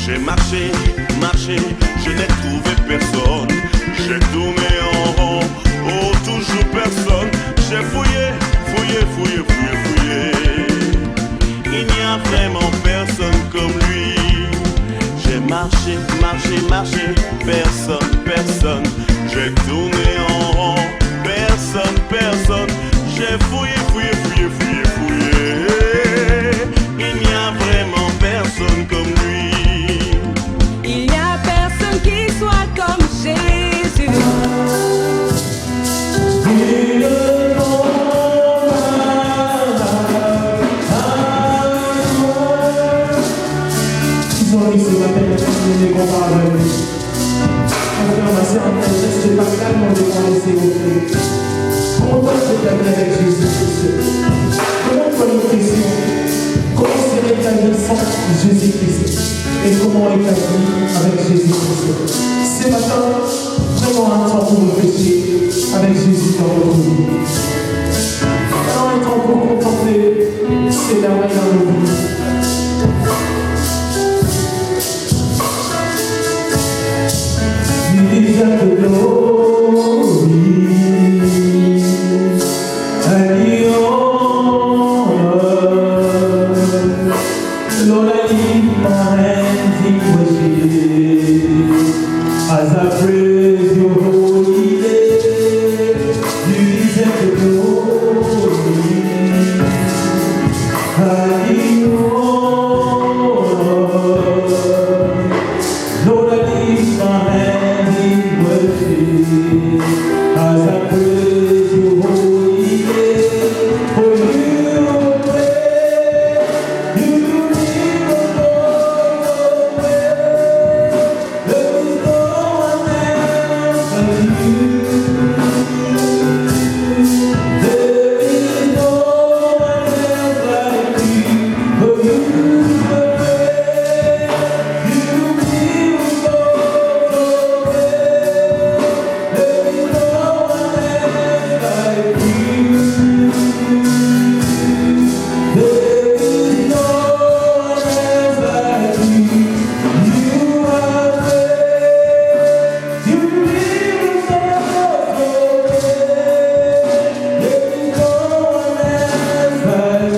J'ai marché, marché, je n'ai trouvé personne. J'ai tourné en rond, oh toujours personne. J'ai fouillé, fouillé, fouillé, fouillé, fouillé. Il n'y a vraiment personne comme lui. J'ai marché, marché, marché, personne, personne. J'ai tourné en rond, personne, personne. J'ai fouillé, fouillé, fouillé, fouillé, fouillé. Il n'y a vraiment personne comme lui. Il n'y a personne qui soit comme Jésus. Comment est-ce que tu as vu avec Jésus-Christ? Comment tu as une question? Comment serait ta vie sans Jésus-Christ? Et comment est ta vie avec Jésus-Christ? Ce matin, vraiment un temps pour réfléchir avec Jésus dans notre vie. Alors un temps pour contempler ses merveilles dans nos vies. You deserve the glory and the honor. Lord, I lift my hands in worship as I praise your holy name. You deserve the glory and the honor. Lord, I lift my hands in worship as I praise your holy name. For you pray, you do miracles, there is no one else but you. There is no one else like you. For you pray, you do miracles, there is no one else like you. There is no one else like you. You are great. You do miracles, there is no one else like you. There is no one else like you. You are great. You do miracles, there is no one else like you.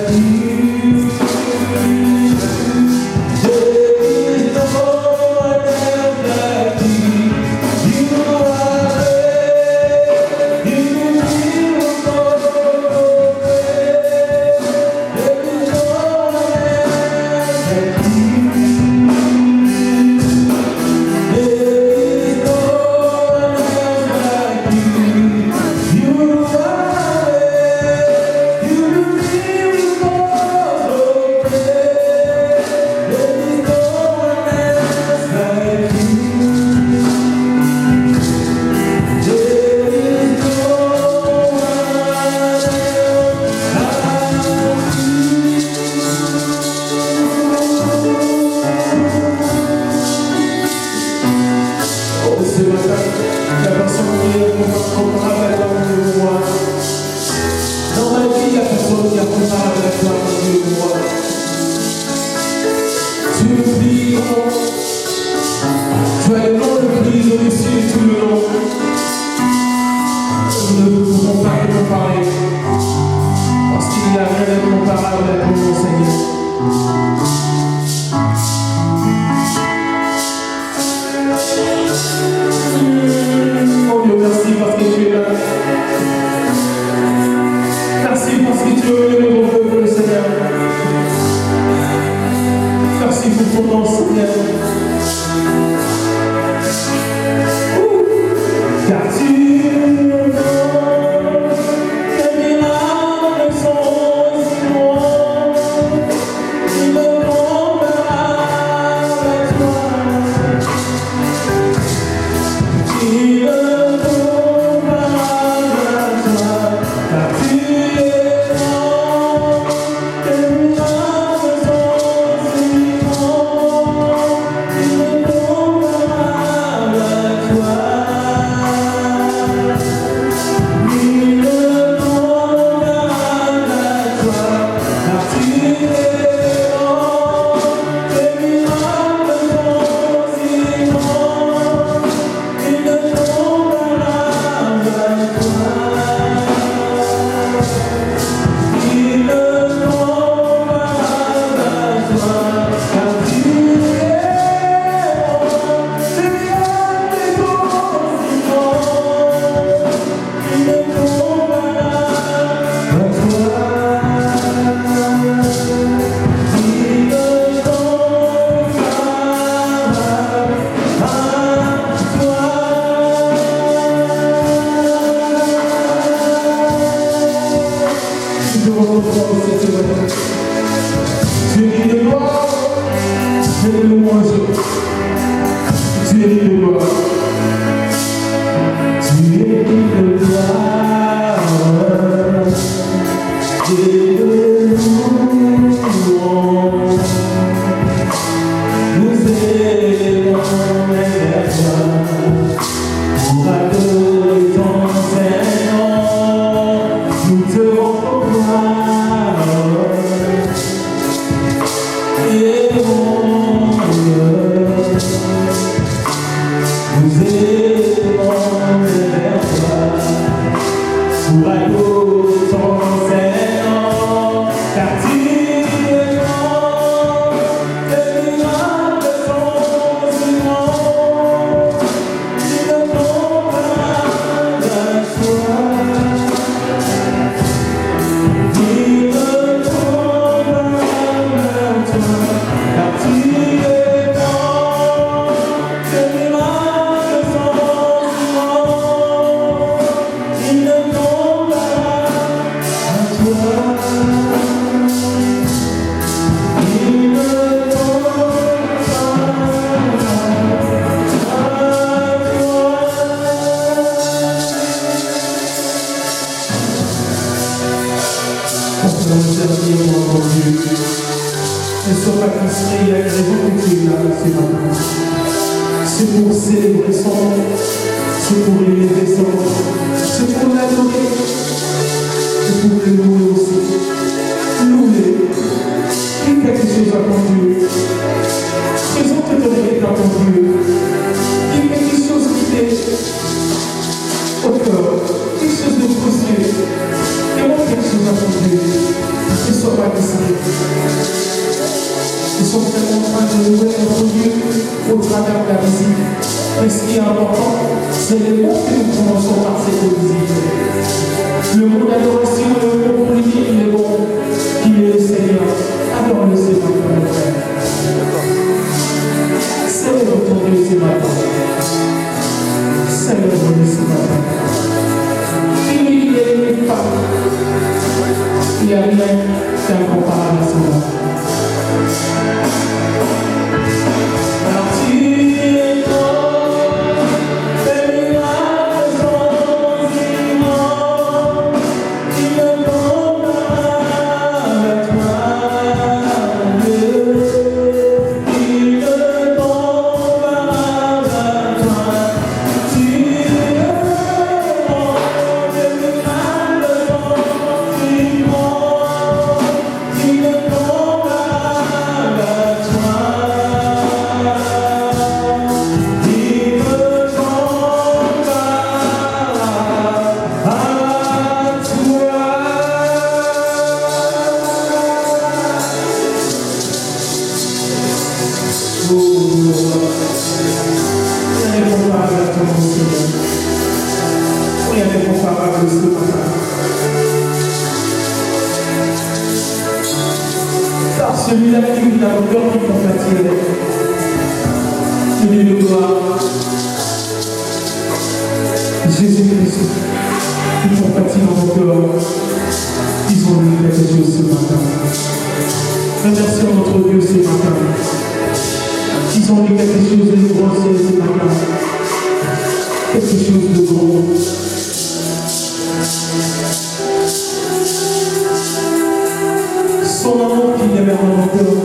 There is no one else like you. You are great. You do miracles, there is no one else like you. There is no Oh, ce matin, la personne qui est comparable à toi, mon Dieu, moi. Dans ma vie, il y a personne qui est comparable à toi, mon Dieu, moi. Tu nous dis, tu as le nom le plus au-dessus de tout le nom. Nous ne pouvons pas te comparer, parce qu'il n'y a rien de comparable à ton Seigneur. Oh Dieu, merci parce que tu es là. Merci parce que tu es venu pour ton peuple, Seigneur. Merci pour ton nom, Seigneur. Car tu es bon, tes miracles sont si bons, ils ne comparable à toi. Il ne comparable à toi, car tu es bon, tes miracles sont si bons, ce matin. Tu es digne de gloire, tu es de louange. Tu es digne de gloire. Tu es digne de gloire. Et de louange. Nous élevons vers toi pour adorer ton Saint-Nom. Nous te rendons gloire et honte. Nous élevons vers toi pour adorer ton Saint-Nom, car tu es grand, tes miracles sont si grands. Ils ne tombent pas à toi. Ils ne tombent pas à toi, car tu es grand, tes miracles sont si grands. Ils ne tombent pas à toi. Ils ne tombent pour nous servir, mon Dieu. Ne sois pas frustré, il y a une raison que tu es là ce matin. C'est pour célébrer son nom, c'est pour élever son nom, c'est pour l'adorer, c'est pour le louer aussi. Louer, dis quelque chose à ton Dieu. Présente ton réel à ton Dieu. Dis quelque chose qui t'est au cœur, quelque chose de précieux. Demande quelque chose à ton Dieu. Ne sois pas distrait. Nous sommes tellement en train de louer notre Dieu au travers de la visite. Mais ce qui est important, c'est les mots que nous prononçons par cette visite. Le mot d'adoration, le mot pour lui dire qu'il est bon, qu'il est le Seigneur. Adore le Seigneur, mon frère. Célèbre ton Dieu ce matin. Célèbre-le ce matin. Il n'est pas. Il n'y a rien d'incomparable à cela. Alors tu es grand, tes miracles sont si grands. Ils ne tombent pas à toi. Ils ne tombent pas à toi. Tu es grand, tes miracles sont si grands. Ils ne tombent pas à toi. Ils ne tombent pas à toi. Rien n'est comparable à ton nom, Seigneur. Rien n'est comparable ce matin. Car celui-là qui vit dans le cœur qui compatit avec, celui de gloire, Jésus-Christ, qui compatit dans nos cœurs, ils ont lu quelque chose ce matin. Remercions notre Dieu ce matin. Ils ont lu quelque chose de grand ce matin. Quelque chose de grand. Son amour qui demeure dans nos cœurs.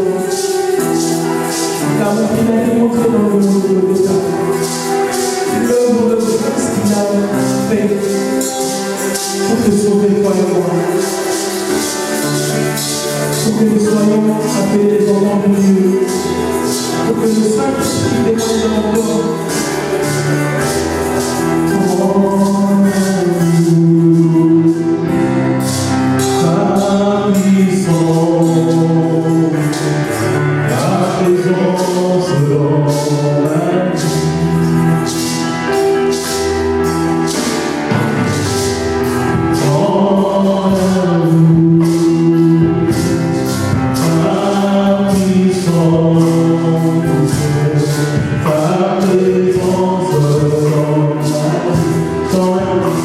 L'amour qu'il a démontré dans le monde de l'État. L'œuvre de grâce qu'il a fait pour te sauver, toi et moi. Pour que nous soyons appelés les enfants de Dieu. Pour que le Saint-Esprit descende dans nos cœurs. Ta présence dans ma vie.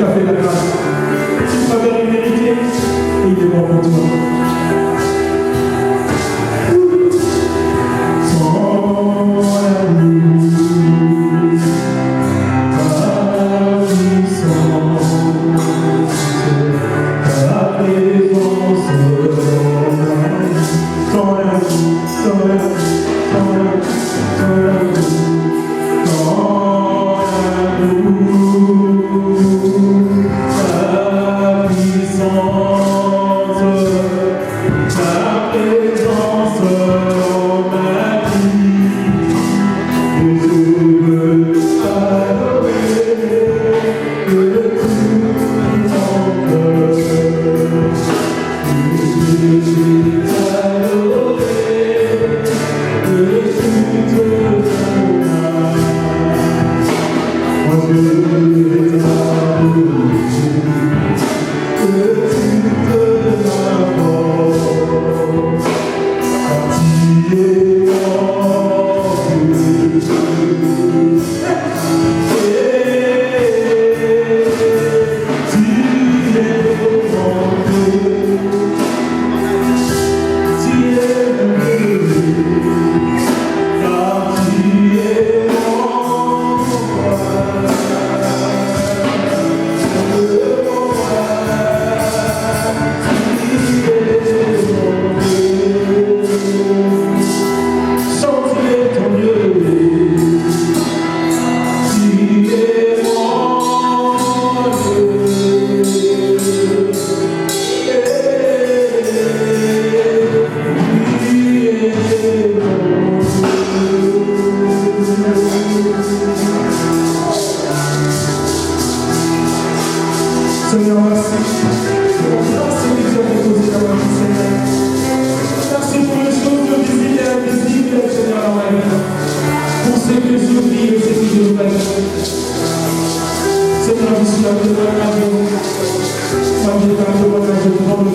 Tu as fait la grâce. Tu m'avais mérité.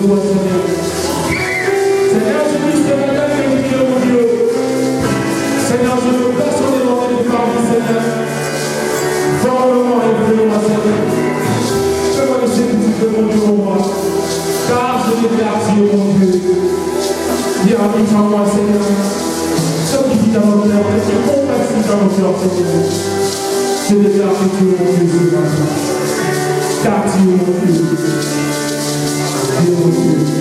toi, Seigneur. Seigneur, je dis ce matin que je prie, mon Dieu. Seigneur, je veux personne devant tes parmi, Seigneur. Fortement élevé-moi, Seigneur. Fais-moi le sacrifice de mon Dieu, mon roi. Car je l'ai perdu, mon Dieu. Viens habiter en moi, Seigneur. Ce qui vit dans mon cœur, ce qui compassionne dans mon cœur, Seigneur. Je déclare que tu es mon Dieu ce matin. Car tu es mon Dieu. Dieu mon Dieu.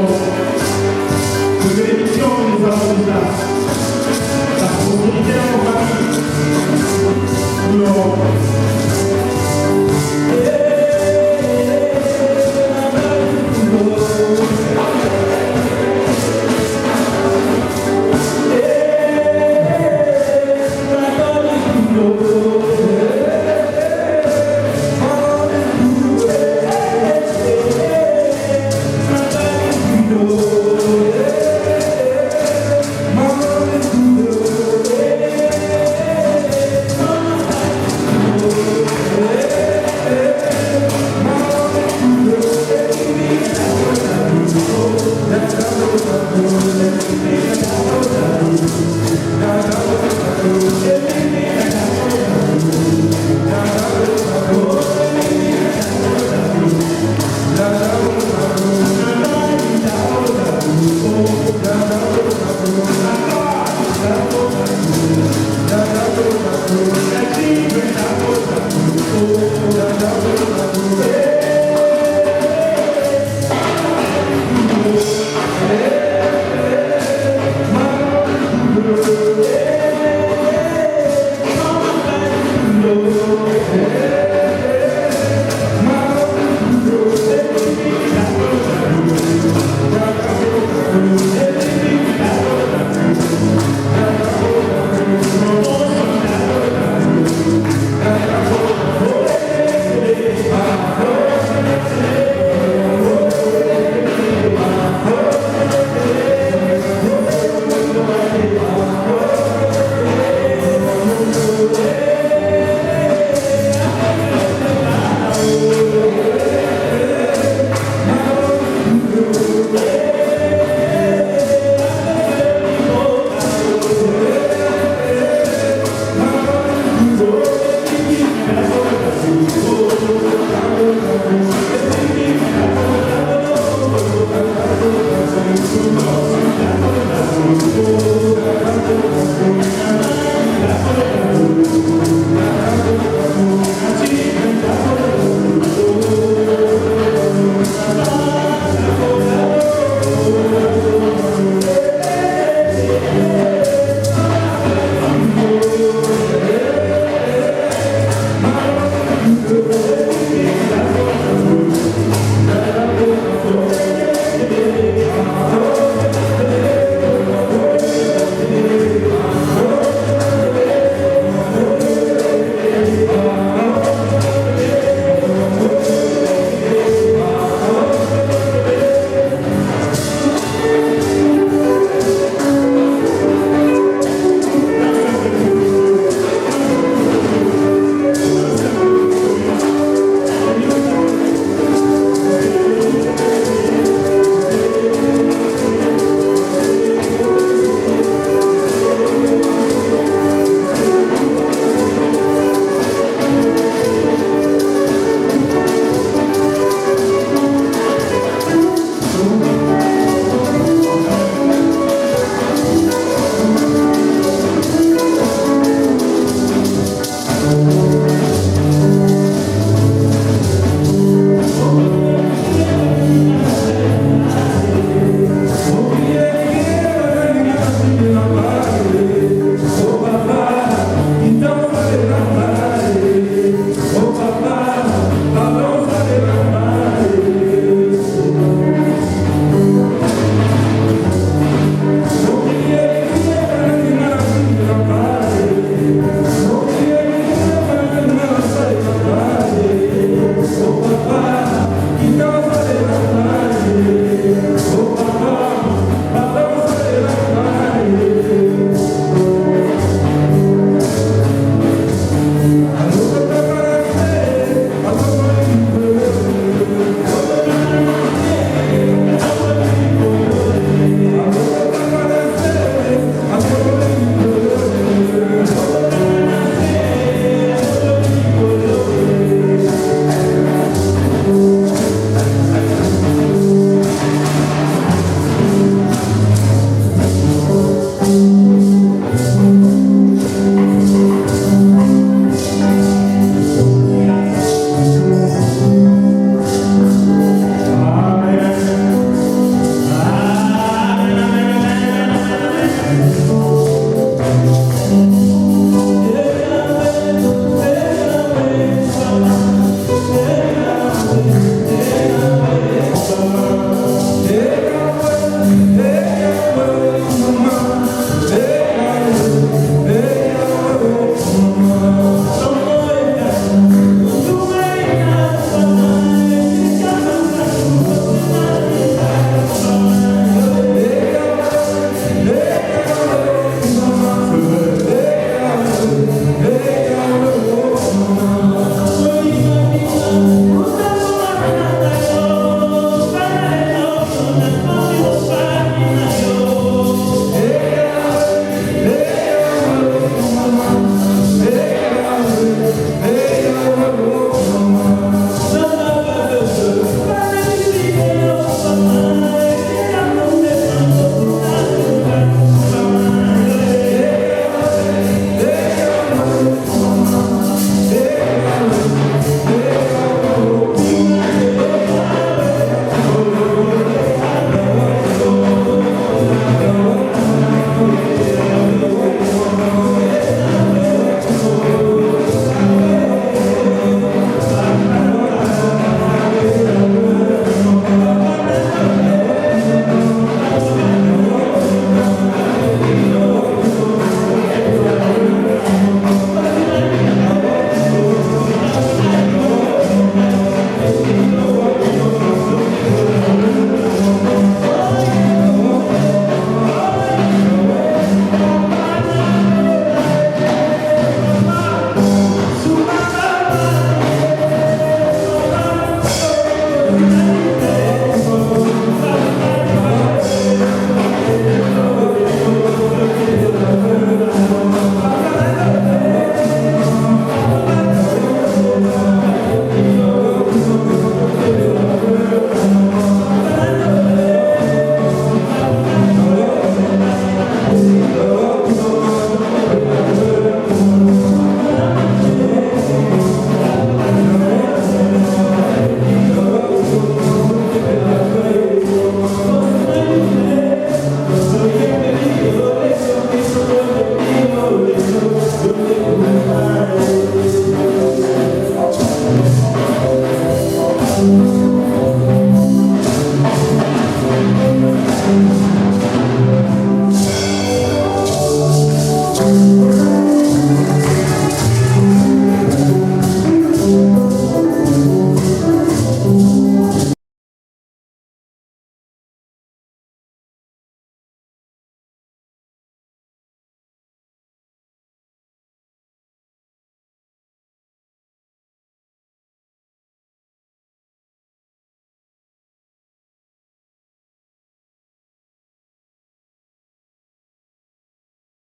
de bénédiction que nous avons déjà. La prospérité dans nos familles. Non. Oh,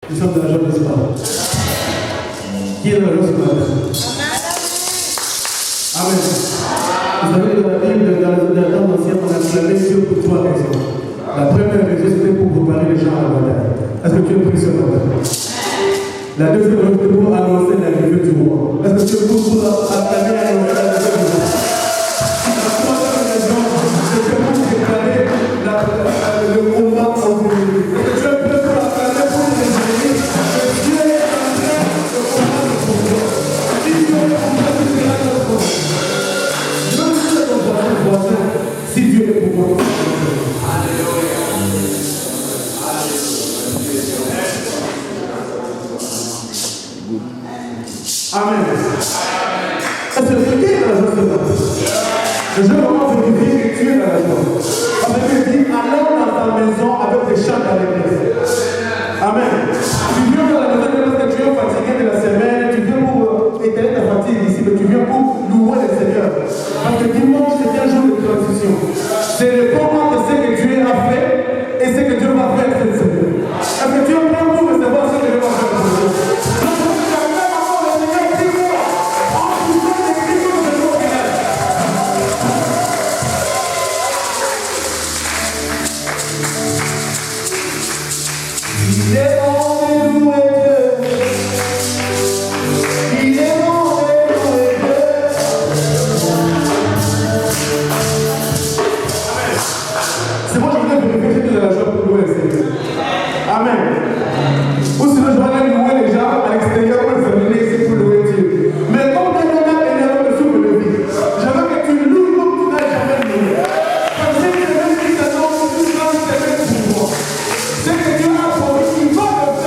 Nous sommes dans la joie de l'espoir. Qui est dans la joie ce matin? Amen. Vous savez, dans la Bible, dans le temps ancien, on a clamé Dieu pour 3 raisons. La première raison, c'était pour préparer les gens à la bataille. Est-ce que tu es pris ce matin? La deuxième raison, c'était pour annoncer l'arrivée du roi. Est-ce que tu es pour acclamer et annoncer l'arrivée du roi? La troisième raison, c'était pour préparer le combat en vous. Est-ce que tu es prêt pour acclamer pour les ennemis? Dieu est en train de combattre pour toi. Si Dieu est en train de faire notre combat. Je veux dire à ton voisin, si Dieu est pour moi. Amen. Est-ce que tu es dans la joie ce matin? Je veux vraiment vérifier que tu es dans la joie. Parce que dit, allons dans ta maison avec des chants à l'église. Amen. Tu viens dans la maison parce que tu es fatigué de la semaine, tu viens pour étaler ta fatigue ici, mais tu viens pour louer le Seigneur. Parce que dimanche, c'est un jour de transition. C'est le moment de ce que Dieu a fait et ce que Dieu va faire cette semaine. Est-ce que tu es prêt pour savoir ce que Dieu va faire pour vous? C'est moi, je voulais vérifier que de la joie pour louer le Seigneur. Amen. Ou sinon, je vais aller louer les gens à l'extérieur pour les amener ici pour louer Dieu. Mais comme Dieu m'a énervé le souffle de vie, je veux que tu loues comme tu n'as jamais loué. Parce que c'est même si ça donne tout ça, c'est même pour moi. C'est que Dieu a promis, il va le faire.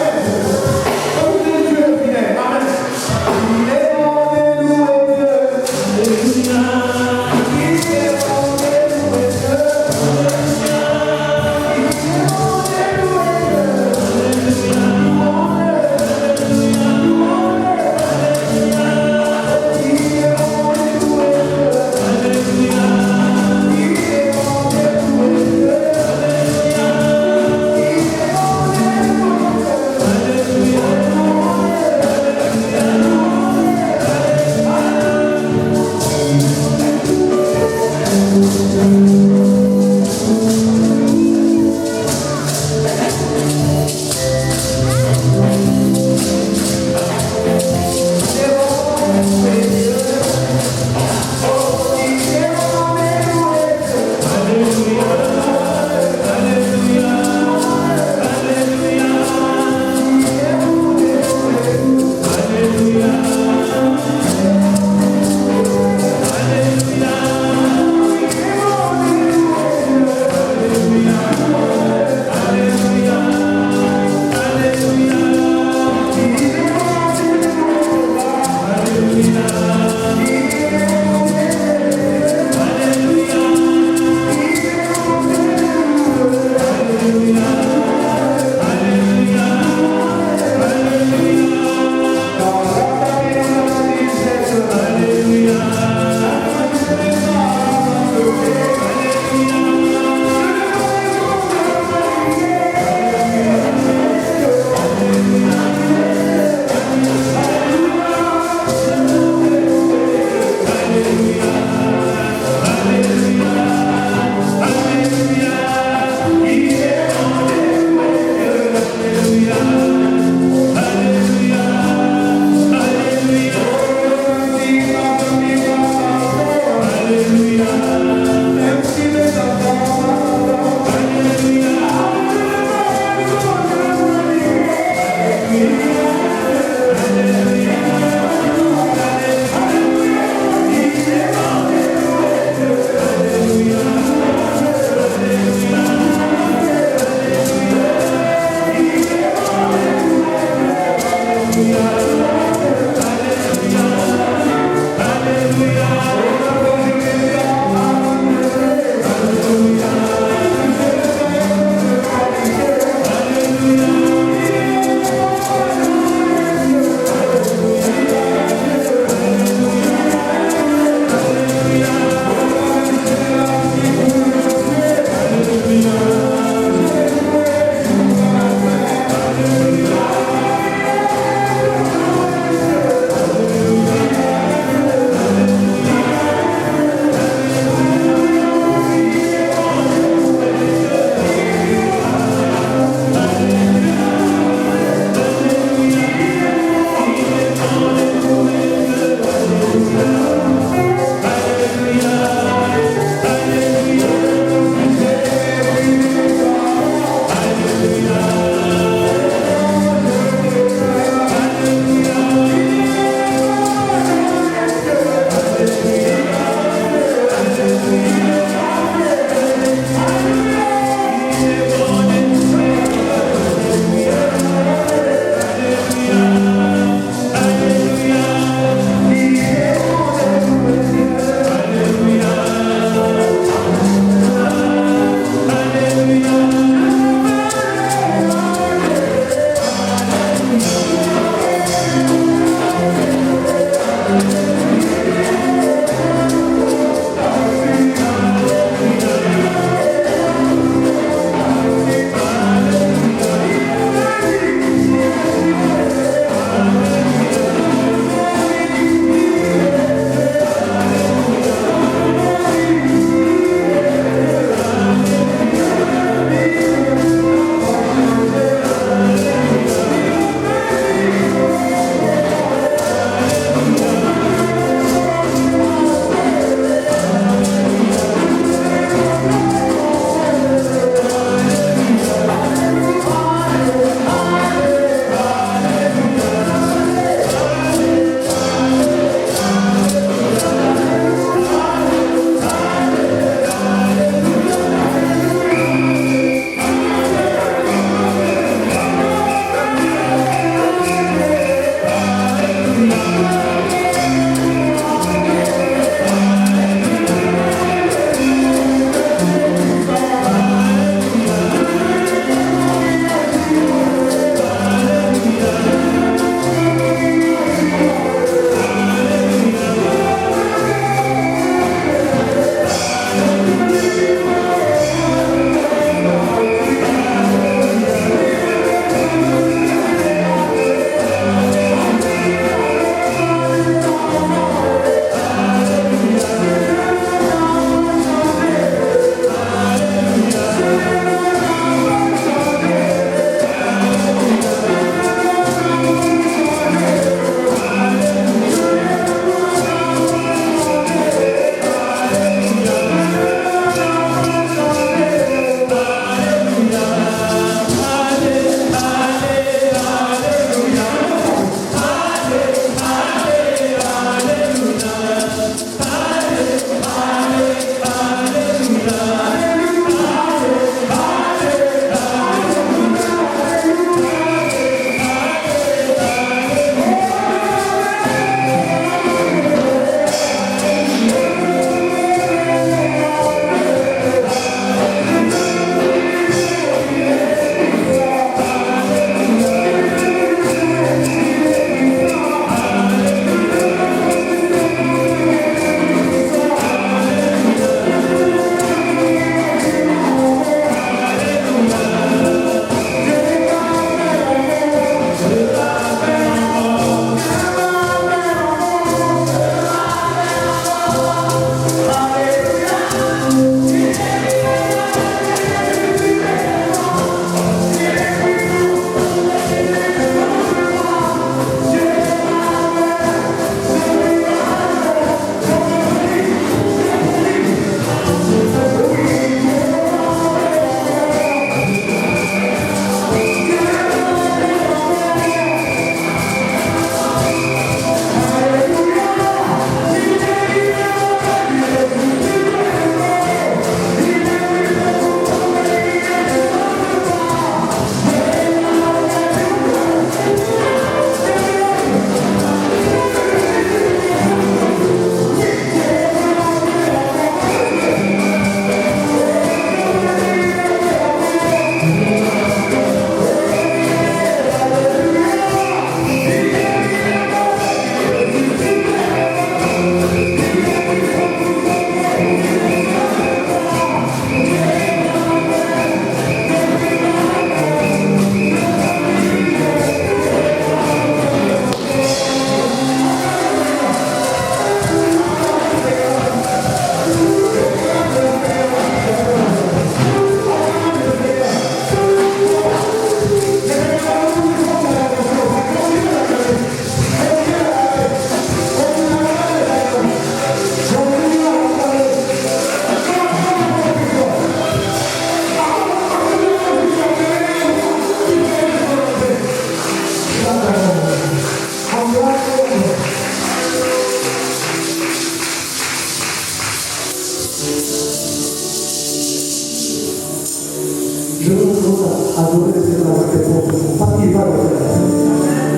adorer le Seigneur avec tes propres mots. Parce qu'il va le faire.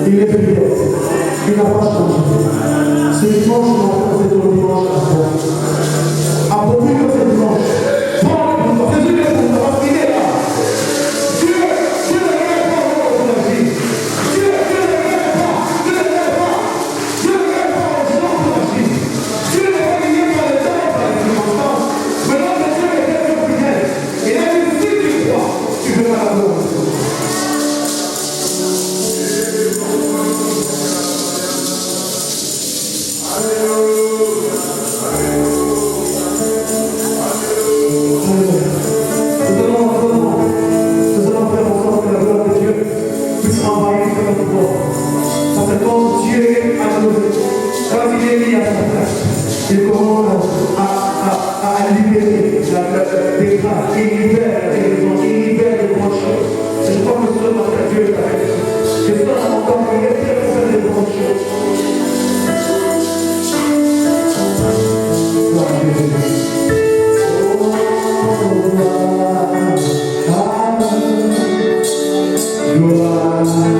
Il est fidèle. Il n'a pas changé. Ce dimanche, on va faire ton dimanche à toi. Approprie-le ce dimanche. Prends-le pour toi. Jésus est pour toi. Parce qu'il est là. Dieu ne regarde pas dans la vie. Dieu ne regarde pas. Dieu ne regarde pas. Dieu ne regarde pas aux gens de la vie. Dieu ne regarde pas les gens par les circonstances. Mais notre Dieu est quelqu'un fidèle. Il a dit, si tu crois, tu verras la gloire. Il commence à libérer des grâces, il libère les éléments, il libère les bonnes choses. Et je crois que ce matin, Dieu est avec nous. Je sens encore qu'il est prêt pour faire des bonnes choses. Gloire à Dieu.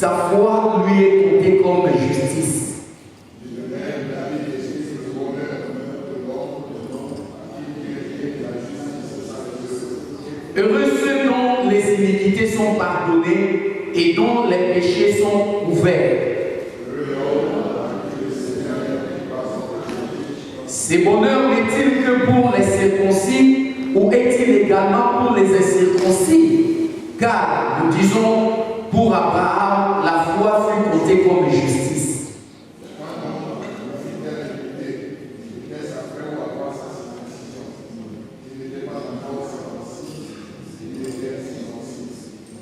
sa foi lui est comptée comme justice. Heureux ceux dont les iniquités sont pardonnées et dont les péchés sont couverts. Ce bonheur n'est-il que pour les circoncis ou est-il également pour les incirconcis? Car nous disons, pour Abraham, la foi fut comptée comme justice.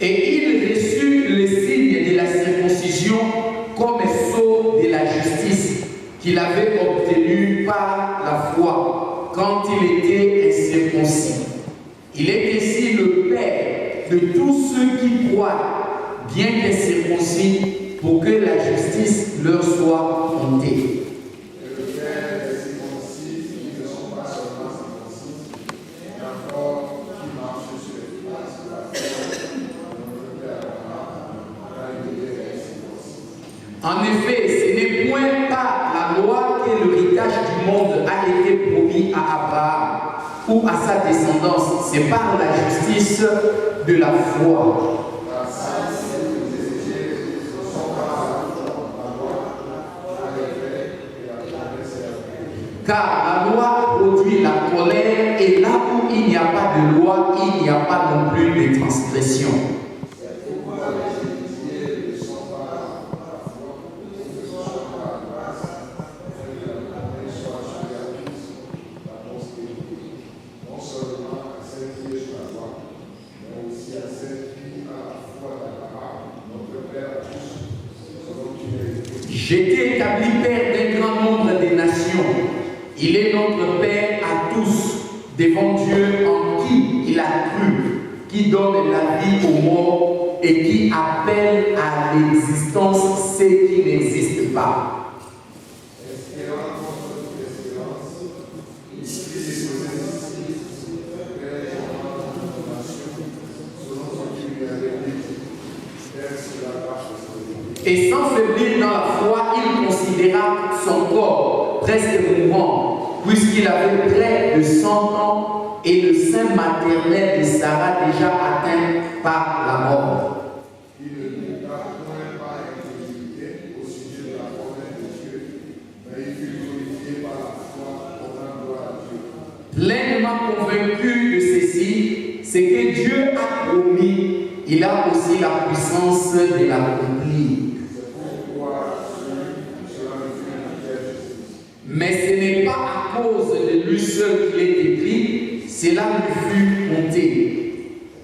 Et il reçut le signe de la circoncision comme sceau de la justice qu'il avait obtenu par la foi quand il était incirconcis. Il est ainsi le Père de tous ceux qui croient, bien qu'incirconcis, pour que la justice leur soit comptée. En effet, ce n'est point par la loi que l'héritage du monde a été promis à Abraham ou à sa descendance, c'est par la justice de la foi. Car la loi produit la colère et là où il n'y a pas de loi, il n'y a pas non plus de transgression. J'ai été établi Père d'un grand nombre de nations. Il est notre Père à tous, devant Dieu en qui il a cru, qui donne la vie aux morts et qui appelle à l'existence ceux qui n'existent pas. Et sans faiblir dans la foi, il considéra son corps presque mourant, puisqu'il avait près de 100 ans et le sein maternel de Sarah déjà atteint par la mort. Il ne douta point par incrédulité au sujet de la promesse de Dieu, mais il fut glorifié par la foi, rendant gloire à Dieu. Pleinement convaincu de ceci, c'est que Dieu a promis, il a aussi la puissance de l'accomplir. Mais ce n'est pas à cause de lui seul qu'il est écrit, cela lui fut compté.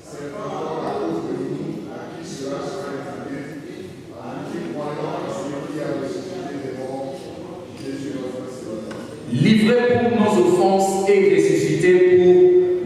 C'est encore à cause de nous, à qui cela sera imputé, à qui croyons en celui qui a ressuscité des morts, Jésus notre Seigneur. Livré pour nos offenses et ressuscité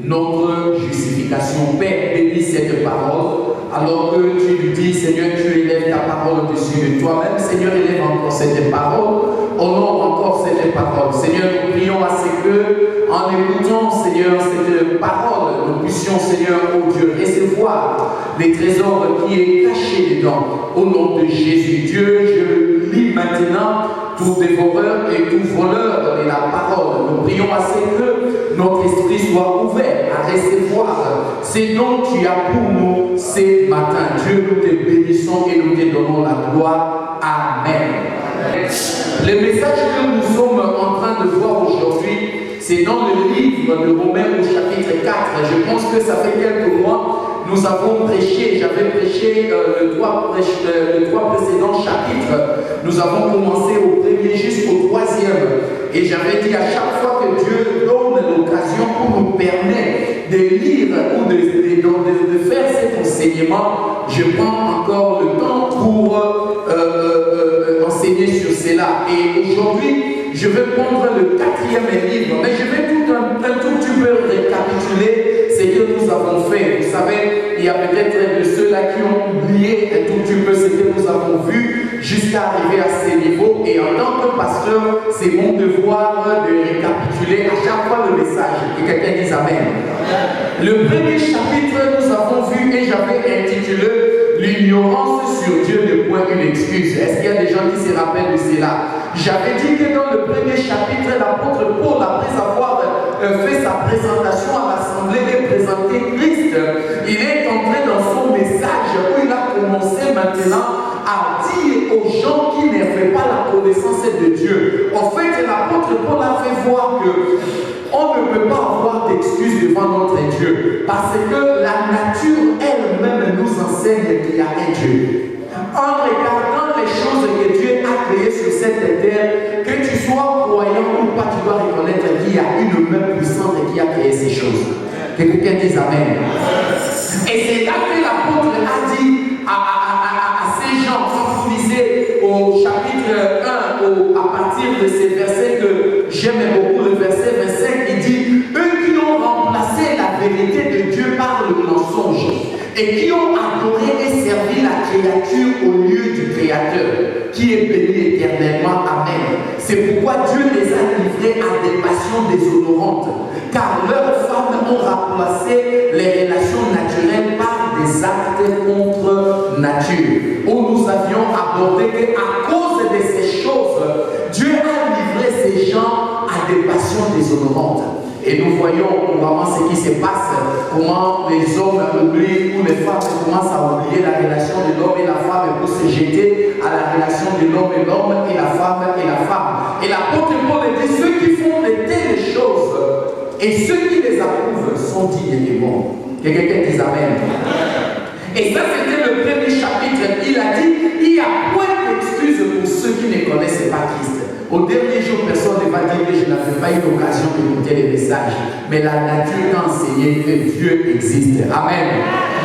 pour notre justification. Père, bénis cette parole, alors que tu lui dis, Seigneur, tu élèves ta parole au-dessus de toi-même. Seigneur, élève encore cette parole. Honore encore cette parole. Seigneur, nous prions à ce que, en écoutant, Seigneur, cette parole, nous puissions, Seigneur, oh Dieu, recevoir les trésors qui est caché dedans. Au nom de Jésus, Dieu, je lis maintenant tout dévoreur et tout voleur de la parole. Nous prions à ce que notre esprit soit ouvert à recevoir ce dont tu as pour nous ce matin. Dieu, nous te bénissons et nous te donnons la gloire. Amen. Le message que nous sommes en train de voir aujourd'hui, c'est dans le livre de Romains au chapitre 4. Je pense que ça fait quelques mois, nous avons prêché, j'avais prêché le trois précédents chapitres. Nous avons commencé au premier jusqu'au troisième. Et j'avais dit à chaque fois que Dieu donne l'occasion pour nous permettre de lire ou de faire cet enseignement, je prends encore le temps pour enseigner sur cela. Et aujourd'hui, je vais prendre le 4e livre, mais je vais un tout petit peu récapituler ce que nous avons fait. Vous savez, il y a peut-être de ceux-là qui ont oublié un tout petit peu ce que nous avons vu jusqu'à arriver à ce niveau. Et en tant que pasteur, c'est mon devoir de récapituler à chaque fois le message. Que quelqu'un dise Amen. Le premier chapitre, nous avons vu, et j'avais intitulé l'ignorance sur Dieu n'est point une excuse. Est-ce qu'il y a des gens qui se rappellent de cela? J'avais dit que dans le premier chapitre, l'apôtre Paul, après avoir fait sa présentation à l'Assemblée et présenté Christ, il est entré dans son message où il a commencé maintenant à dire aux gens qui n'avaient pas la connaissance de Dieu. En fait, l'apôtre Paul a fait voir que on ne peut pas avoir d'excuses devant notre Dieu parce que la nature elle-même nous enseigne qu'il y a un Dieu. En regardant les choses que Dieu a créées sur cette terre, que tu sois croyant ou pas, tu dois reconnaître qu'il y a une main puissante qui a créé ces choses. Que quelqu'un dise Amen. Et c'est là que l'apôtre a dit à ces gens, quand vous lisez au chapitre 1, à partir de ces versets que j'aime beaucoup, le verset 25, il dit eux qui ont remplacé la vérité de Dieu par le mensonge et qui ont adoré et servi la créature au lieu du Créateur, qui est béni éternellement. Amen. C'est pourquoi Dieu les a livrés à des passions déshonorantes, car leurs femmes ont remplacé les relations naturelles par des actes contre nature. Où nous avions abordé qu'à cause de ces choses, Dieu a livré ces gens à des passions déshonorantes. Et nous voyons vraiment ce qui se passe, comment les hommes oublient, ou les femmes commencent à oublier la relation de l'homme et la femme pour se jeter à la relation de l'homme et la femme et la femme. Et l'apôtre Paul dit, ceux qui font de telles choses et ceux qui les approuvent sont dignes des bons. Que quelqu'un dise Amen. Et ça, c'était le premier chapitre. Il a dit, il n'y a point d'excuse pour ceux qui ne connaissent pas Christ. Au dernier jour, personne ne va dire que je n'avais pas eu l'occasion d'écouter les messages. Mais la nature t'a enseigné que Dieu existe. Amen.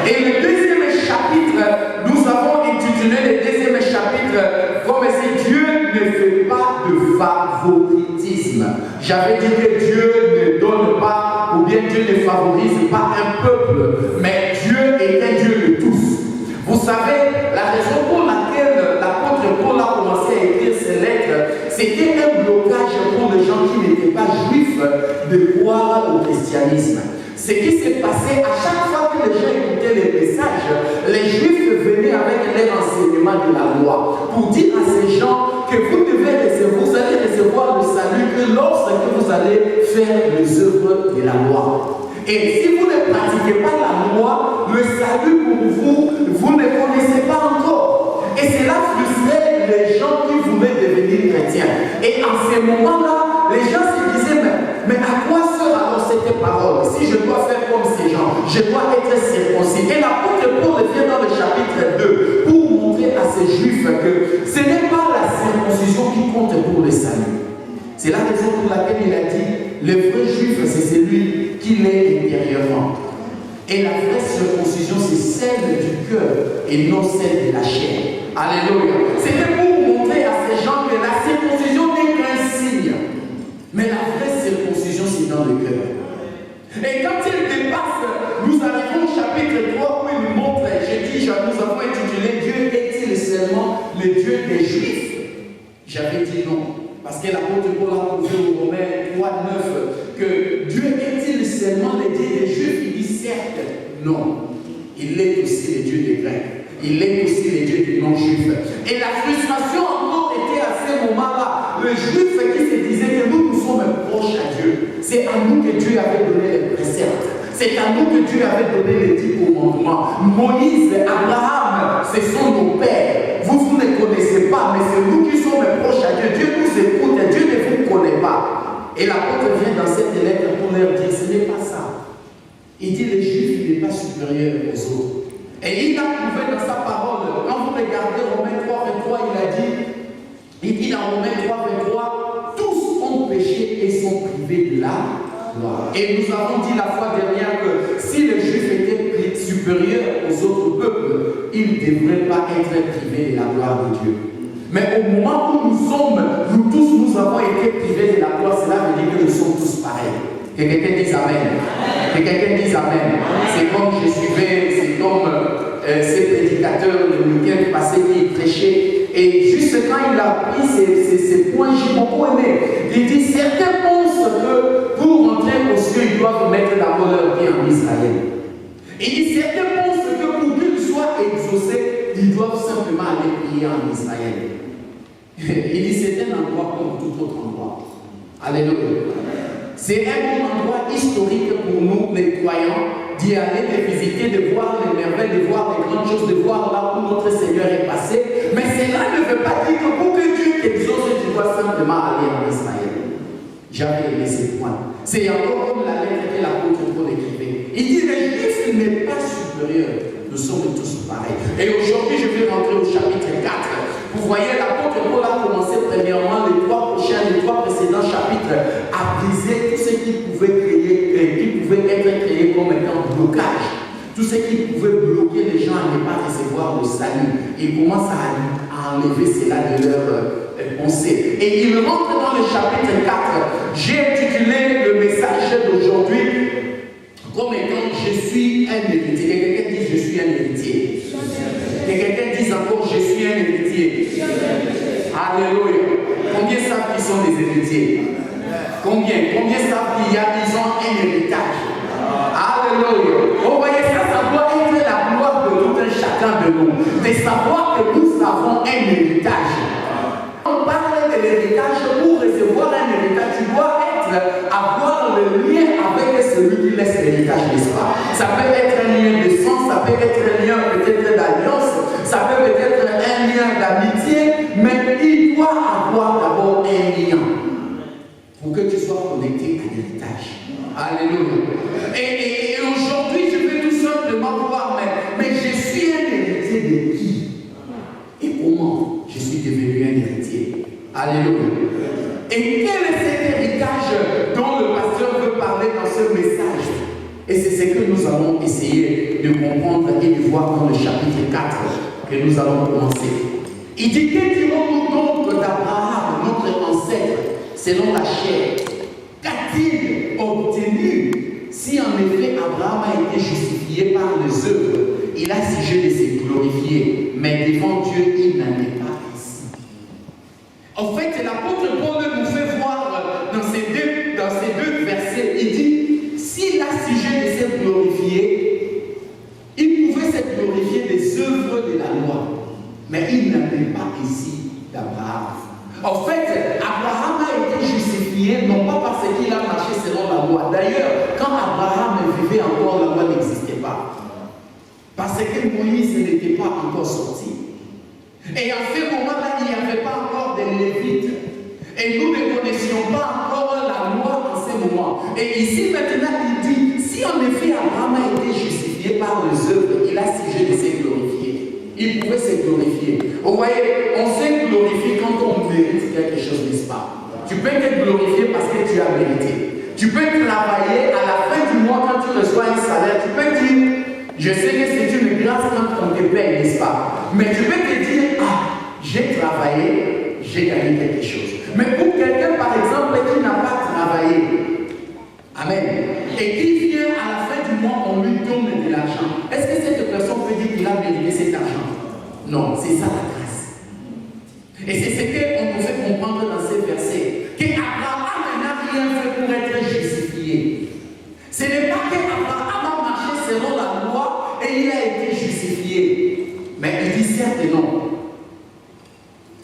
Et le deuxième chapitre, nous avons intitulé le deuxième chapitre comme si Dieu ne fait pas de favoritisme. J'avais dit que Dieu ne donne pas, ou bien Dieu ne favorise pas un peuple, mais Dieu est un Dieu de tous. Vous savez, la raison pour laquelle l'apôtre Paul a commencé à écrire ces lettres, c'était un blocage pour les gens qui n'étaient pas juifs de croire au christianisme. Ce qui s'est passé, à chaque fois que les gens écoutaient les messages, les juifs venaient avec les enseignements de la loi pour dire à ces gens que vous allez recevoir le salut que lorsque vous allez faire les œuvres de la loi. Et si vous ne pratiquez pas la loi, le salut pour vous, vous ne connaissez pas encore. Et cela frustrait les gens qui voulaient devenir chrétiens. Et en ce moment-là, les gens se disaient, mais à quoi sert alors cette parole? Si je dois faire comme ces gens, je dois être circoncis. Et l'apôtre Paul revient dans le chapitre 2 pour montrer à ces juifs que ce n'est pas la circoncision qui compte pour le salut. C'est la raison pour laquelle il a dit, le vrai juif, c'est celui qui l'est intérieurement. Et la vraie circoncision, c'est celle du cœur et non celle de la chair. Alléluia. C'était pour montrer à ces gens que la circoncision n'est qu'un signe. Mais la vraie circoncision, c'est dans le cœur. Et quand il dépasse, nous arrivons au chapitre 3 où il nous montre, nous avons intitulé Dieu est-il seulement le Dieu des Juifs? J'avais dit non. Parce que l'apôtre Paul a prouvé au Romains 3, 9 que Dieu est-il seulement le Dieu des Juifs? Il dit certes, non. Il est aussi le Dieu des Grecs. Il est aussi le Dieu des non-juifs. Et la frustration encore était à ce moment-là. Le juif qui se disait que nous sommes proches à Dieu. C'est à nous que Dieu avait donné les préceptes. C'est à nous que Dieu avait donné les 10 commandements. Moïse, Abraham, ce sont nos pères. Vous ne connaissez pas, mais c'est nous qui sommes proches à Dieu. Dieu nous écoute, Dieu ne vous connaît pas. Et l'apôtre vient dans cette lettre pour leur dire, ce n'est pas ça. Il dit, les juifs, il n'est pas supérieur aux autres. Et il a prouvé dans sa parole, quand vous regardez Romains 3, 23, il dit dans Romains 3, 23, tous ont péché et sont privés de la gloire. Et nous avons dit la fois dernière que si les juifs étaient supérieurs aux autres peuples, ils ne devraient pas être privés de la gloire de Dieu. Mais au moment où nous tous, nous avons été privés de la gloire, cela veut dire que nous sommes tous pareils. Que quelqu'un dise Amen. Que quelqu'un dise Amen. C'est comme je suivais, c'est comme ces prédicateurs le week-end passé qui prêchaient. Et juste quand il a pris ces points, j'ai beaucoup aimé. Il dit, certains pensent que pour rentrer aux cieux, ils doivent mettre d'abord leur pied en Israël. Il dit, certains pensent que pour qu'ils soient exaucés, prier en Israël. Il dit c'est un endroit comme tout autre endroit. Alléluia. C'est un bon endroit historique pour nous, les croyants, d'y aller, de visiter, de voir les merveilles, de voir les grandes choses, de voir là où notre Seigneur est passé. Mais cela ne veut pas dire que pour que Dieu t'exauce, tu dois simplement aller en Israël. J'avais aimé ce point. C'est encore comme la lettre que l'apôtre Paul écrivait. Il dit le juif n'est pas supérieur. Nous sommes tous pareils. Et aujourd'hui, je vais rentrer au chapitre 4. Vous voyez, l'apôtre Paul a commencé premièrement les trois précédents chapitres à briser tout ce qui pouvait être créé comme étant blocage. Tout ce qui pouvait bloquer les gens à ne pas recevoir le salut. Il commence à enlever cela de leur pensée. Et il rentre dans le chapitre 4. J'ai intitulé le message d'aujourd'hui comme étant je suis un héritier. Quelqu'un dit je suis un héritier. Quelqu'un dit encore je suis un héritier. Alléluia. Combien savent qu'ils sont des héritiers? Combien savent qu'ils ont un héritage? Alléluia. Vous voyez, ça doit être la gloire de tout un chacun de nous. De savoir que nous avons un héritage. On parle de l'héritage. Pour recevoir un héritage, tu dois avoir le lien avec celui qui laisse l'héritage, n'est-ce pas? Ça peut être un lien de sang, ça peut être un lien peut-être d'alliance, ça peut être un lien d'amitié, mais il doit avoir d'abord un lien pour que tu sois connecté à l'héritage. Alléluia. Et aujourd'hui, je vais tout simplement voir, mais je suis un héritier de qui? Et comment je suis devenu un héritier? Alléluia. Et quel est cet héritage dont le pasteur veut parler dans ce message? Et c'est ce que nous allons essayer de comprendre et de voir dans le chapitre 4 que nous allons commencer. Il dit, que dirons-nous donc d'Abraham, notre ancêtre, selon la chair? Qu'a-t-il obtenu si en effet Abraham a été justifié par les œuvres? Il a sujet de se glorifier, mais devant Dieu, il n'en est pas ici. En fait, l'apôtre Paul nous fait voir dans ces deux versets, il dit, s'il a sujet de se glorifier, il pouvait se glorifier des œuvres de la loi, mais il n'en est pas ici d'Abraham. En fait, Abraham a été justifié non pas parce qu'il a marché selon la loi. D'ailleurs, quand Abraham vivait encore, la loi n'existait pas. Parce que Moïse n'était pas encore sorti. Et en ce moment-là, il n'y avait pas encore de Lévites. Et nous ne connaissions pas encore la loi en ce moment. Et ici maintenant, il dit, si en effet Abraham a été justifié par les œuvres, il a sujet de se glorifier. Il pouvait se glorifier. Vous voyez, on se glorifie quand on mérite quelque chose, n'est-ce pas? Tu peux te glorifier parce que tu as mérité. Tu peux travailler à la fin du mois quand tu reçois un salaire. Tu peux dire, je sais que c'est une grâce quand on te paye, n'est-ce pas? Mais tu peux te dire, ah, j'ai travaillé, j'ai gagné quelque chose. Mais pour quelqu'un, par exemple, qui n'a pas travaillé, amen, et qui vient à la fin du mois, on lui donne de l'argent, est-ce que cette personne peut dire qu'il a mérité cet argent? Non, c'est ça la grâce. Et c'est ce qu'on nous fait comprendre dans ces versets, qu'Abraham n'a rien fait pour être justifié. Ce n'est pas qu'Abraham a marché selon la loi et il a été justifié. Mais il dit certes non.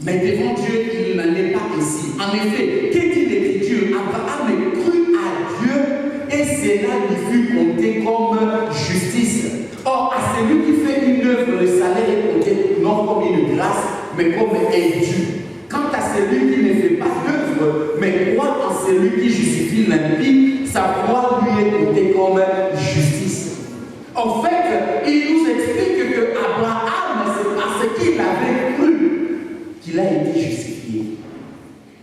Mais devant Dieu, il n'en est pas ici. En effet, qu'est-ce qu'il est Dieu? Abraham crut à Dieu et cela lui fut compté comme justice. Or, à celui qui fait une œuvre, le salaire est compté non comme une grâce, mais comme un dû. Quant à celui qui ne fait pas d'œuvre, mais croit en celui qui justifie l'impie, sa foi lui est comptée comme justice. En fait, il nous explique que Abraham, c'est parce qu'il avait cru qu'il a été justifié.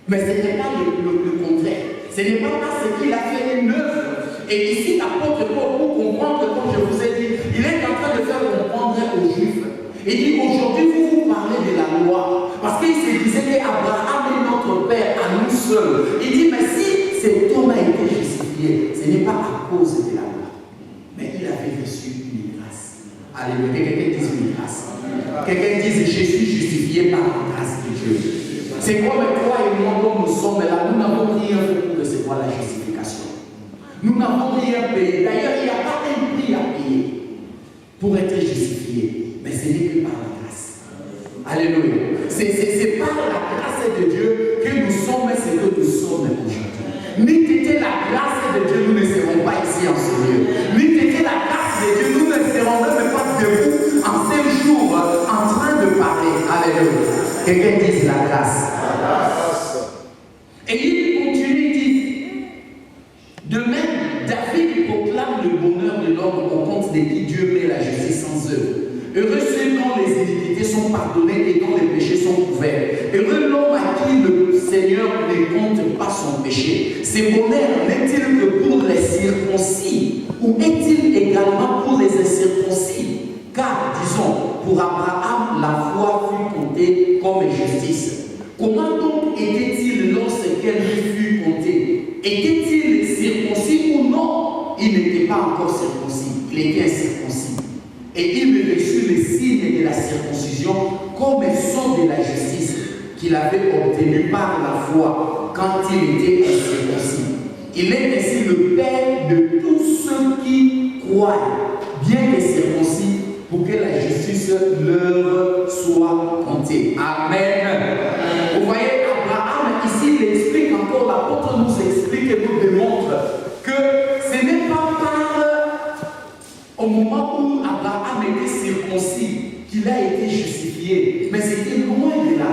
Mais ce n'est pas le contraire. Ce n'est pas parce qu'il a fait une œuvre. Et ici, l'apôtre Paul, pour comprendre, comme je vous ai dit, il est en train de faire comprendre aux Juifs. Il dit aujourd'hui, vous parlez de la loi. Parce qu'il se disait qu'Abraham est notre père à nous seuls. Il dit, mais si cet homme a été justifié, ce n'est pas à cause de la loi. Mais il avait reçu une grâce. Alléluia. Quelqu'un dise une grâce. Quelqu'un dise, je suis justifié par la grâce de Dieu. C'est comme toi et moi, comme nous sommes là, nous n'avons rien fait pour recevoir la justification. Nous n'avons rien payé. D'ailleurs, il n'y a pas un prix à payer pour être justifié. Mais ce n'est que par la grâce. Alléluia. pardonnés et dont les péchés sont couverts. Heureux l'homme à qui le Seigneur ne compte pas son péché. Ces bonheurs n'est-il que pour les circoncis ou est-il également pour les incirconcis? Car, disons, pour Abraham, la foi fut comptée comme justice. Comment donc était-il lorsqu'elle lui fut comptée? Était-il circoncis ou non? Il n'était pas encore circoncis, il était incirconcis. Et il reçut les signes de la circoncision comme son de la justice qu'il avait obtenu par la foi quand il était incirconcis. Il est ainsi le Père de tous ceux qui croient, bien que circoncis, pour que la justice leur soit comptée. Amen. Vous voyez, Abraham, ici, il explique encore, l'apôtre nous explique et nous démontre que ce n'est pas au moment où Abraham était circoncis qu'il a été justifié, mais c'était loin de là.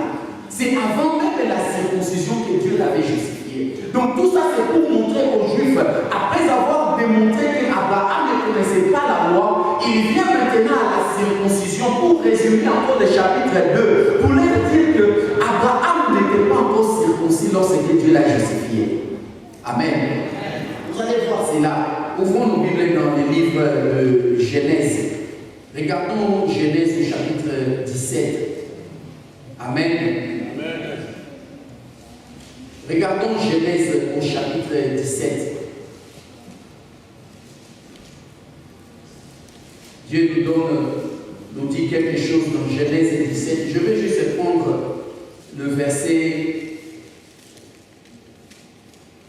C'est avant même la circoncision que Dieu l'avait justifié. Donc tout ça c'est pour montrer aux Juifs, après avoir démontré qu'Abraham ne connaissait pas la loi, il vient maintenant à la circoncision pour résumer encore le chapitre 2, pour leur dire qu'Abraham n'était pas encore circoncis lorsque Dieu l'a justifié. Amen. Vous allez voir cela. Ouvrons nos Bibles dans le livre de Genèse. Regardons Genèse au chapitre 17. Amen. Amen. Regardons Genèse au chapitre 17. Dieu nous dit quelque chose dans Genèse 17. Je vais juste prendre le verset.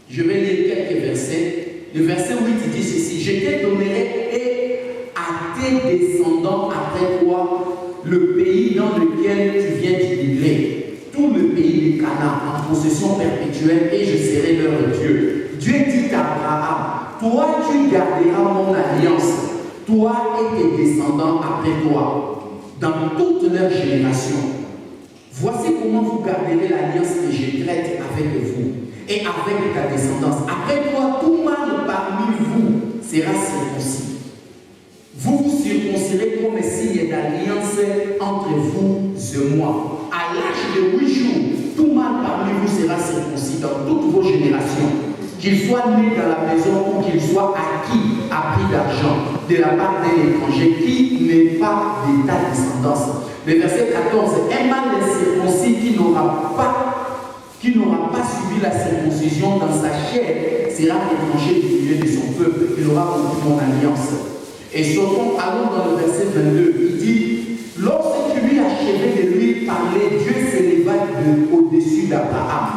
Je vais lire quelques versets. Le verset 8 dit ceci: je te donnerai et à tes descendants après toi le pays dans lequel tu viens d'immigrer, tout le pays du Canaan en possession perpétuelle, et je serai leur Dieu. Dieu dit à Abraham: toi tu garderas mon alliance, toi et tes descendants après toi, dans toutes leurs générations. Voici comment vous garderez l'alliance que je traite avec vous et avec ta descendance. Après toi, tout mâle parmi vous sera circoncis. Vous vous circoncirez comme signe d'alliance entre vous et moi. À l'âge de 8 jours, tout mâle parmi vous sera circoncis dans toutes vos générations. Qu'il soit né dans la maison ou qu'il soit acquis à prix d'argent de la part d'un étranger qui n'est pas de ta descendance. Le verset 14, un mâle circoncis qui n'aura pas suivi la circoncision dans sa chair sera étranger du milieu de son peuple. Il aura rompu mon alliance. Et sortons, allons dans le verset 22. Il dit: lorsque lui achevait de lui parler, Dieu s'éleva au-dessus d'Abraham.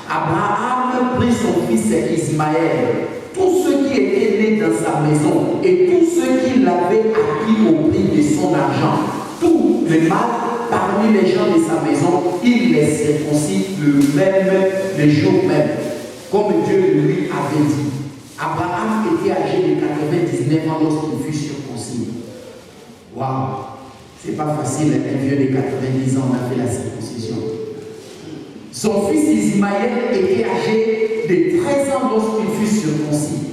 Abraham prit son fils Ismaël, tous ceux qui étaient nés dans sa maison et tous ceux qui l'avaient acquis au prix de son argent, tous les mâles parmi les gens de sa maison, il les circoncit le jour même, comme Dieu lui avait dit. Abraham était âgé de 99 ans lorsqu'il fut circoncis. Waouh! C'est pas facile, un vieux de 90 ans, on a fait la circoncision. Son fils Ismaël était âgé de 13 ans lorsqu'il fut circoncis.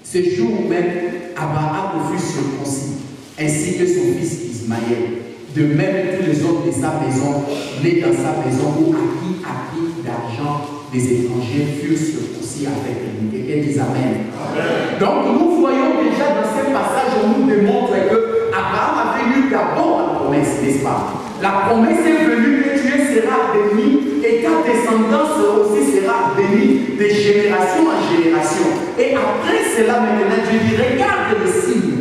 Ce jour même, Abraham fut circoncis, ainsi que son fils Ismaël. De même, tous les autres de sa maison, nés dans sa maison ou acquis d'argent des étrangers, furent circoncis avec lui. Quelqu'un dit Amen. Amen. Donc, nous voyons déjà dans ce passage, on nous démontre que Abraham avait eu d'abord la promesse, n'est-ce pas? La promesse est venue que tu seras béni et ta descendance aussi sera bénie de génération en génération. Et après cela, maintenant, Dieu dit: regarde le signe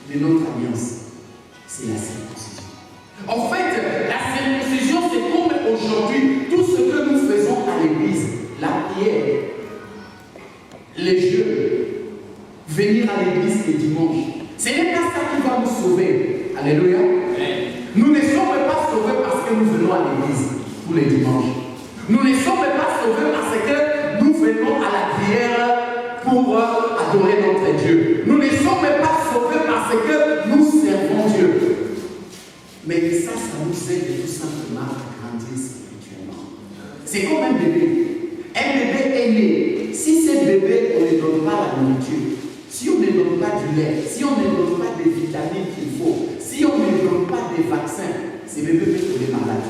de notre alliance. C'est la circoncision. En fait, la circoncision, c'est comme aujourd'hui, tout ce que nous faisons à l'église, la prière, les jeux, venir à l'église le dimanche. Ce n'est pas ça qui va nous sauver. Alléluia. Nous ne sommes pas sauvés parce que nous venons à l'église tous les dimanches. Nous ne sommes pas sauvés parce que nous venons à la prière pour adorer notre Dieu. Nous ne sommes pas sauvés parce que nous servons Dieu. Mais ça nous aide tout simplement à grandir spirituellement. C'est comme un bébé. Un bébé est né. Si ce bébé, on ne donne pas la nourriture, si on ne donne pas du lait, si on ne donne pas des vitamines qu'il faut, si on ne donne pas des vaccins, ces bébés peuvent tomber malades.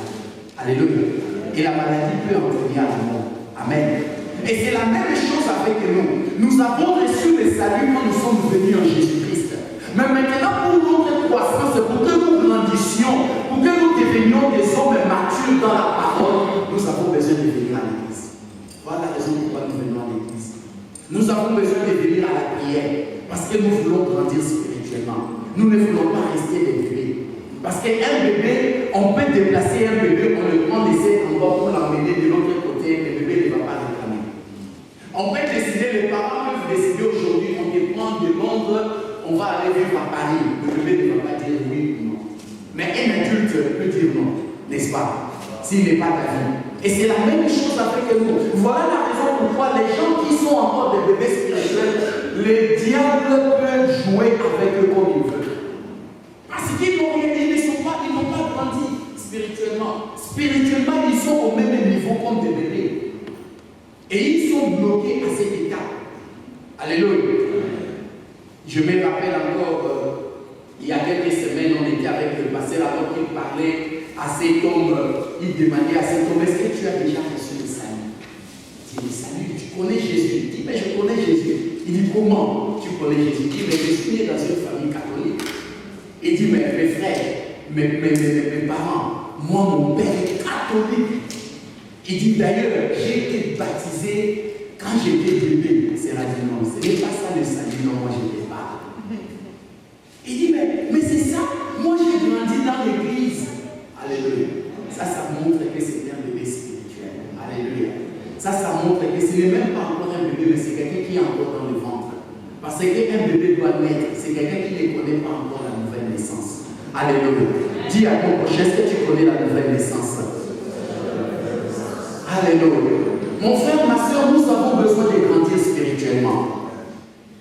Alléluia. Et la maladie peut entraîner à la mort. Amen. Et c'est la même chose avec nous. Nous avons reçu le salut quand nous sommes venus en Jésus-Christ. Mais maintenant, pour notre croissance, pour que nous grandissions, pour que nous devenions des hommes matures dans la parole, nous avons besoin de venir à l'église. Voilà la raison pourquoi nous venons à l'église. Nous avons besoin de venir à la prière parce que nous voulons grandir spirituellement. Nous ne voulons pas rester des bébés. Parce qu'un bébé, on peut déplacer un bébé, on le prend laisser encore pour l'emmener de l'autre côté, le bébé ne va pas réclamer. On peut décider, les parents peuvent décider aujourd'hui, on te prend de Londres, on va aller vivre à Paris. Le bébé ne va pas dire oui ou non. Mais un adulte peut dire non, n'est-ce pas? S'il n'est pas d'avis. Et c'est la même chose avec nous. Voilà la raison pourquoi les gens qui sont encore des bébés spirituels, le diable peut jouer avec eux comme il veut. Parce qu'ils n'ont pas grandi spirituellement. Spirituellement, ils sont au même niveau comme des bébés. Et ils sont bloqués à cet état. Alléluia. Je me rappelle encore, il y a quelques semaines, on était avec le pasteur alors qu'il parlait à cet homme, il demandait à cet homme, est-ce que tu as déjà reçu le salut? Il dit, le salut, tu connais Jésus? Il dit, mais je connais Jésus. Il dit, comment tu connais Jésus? Il dit, mais je suis né dans une famille catholique. Il dit, mais mes frères, mes parents, moi, mon père est catholique. Il dit, d'ailleurs, j'ai été baptisé quand j'étais bébé. C'est la dit, non, ce n'est pas ça le salut, non, moi, je n'étais pas. Il dit, mais c'est ça, moi, j'ai grandi dans l'église. Alléluia. Ça montre que c'est un bébé spirituel. Alléluia. Ça montre que ce n'est même pas encore un bébé, mais c'est quelqu'un qui est encore dans le ventre. Parce qu'un bébé doit naître, c'est quelqu'un qui ne connaît pas encore la nouvelle naissance. Alléluia. Dis à ton prochain, est-ce que tu connais la nouvelle naissance? Alléluia. Mon frère, ma soeur, nous avons besoin de grandir spirituellement.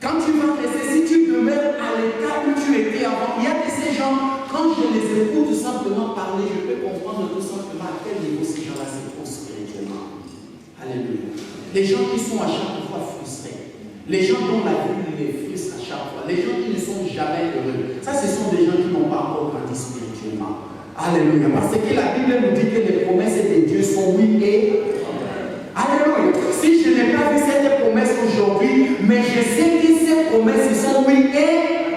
Quand tu vas rester, si tu demeures à l'état où tu étais avant, il y a de ces gens, quand je les écoute tout simplement parler, je peux comprendre tout simplement à quel niveau ces gens-là se trouvent spirituellement. Alléluia. Les gens qui sont à chaque fois frustrés, les gens dont la vie les frustre à chaque fois, les gens qui ne sont jamais heureux, ça ce sont des gens qui n'ont pas encore grandi spirituellement. Alléluia. Parce que la Bible nous dit que les promesses de Dieu sont oui et alléluia. Si je n'ai pas vu cette promesse aujourd'hui, mais je sais que ces promesses sont oui et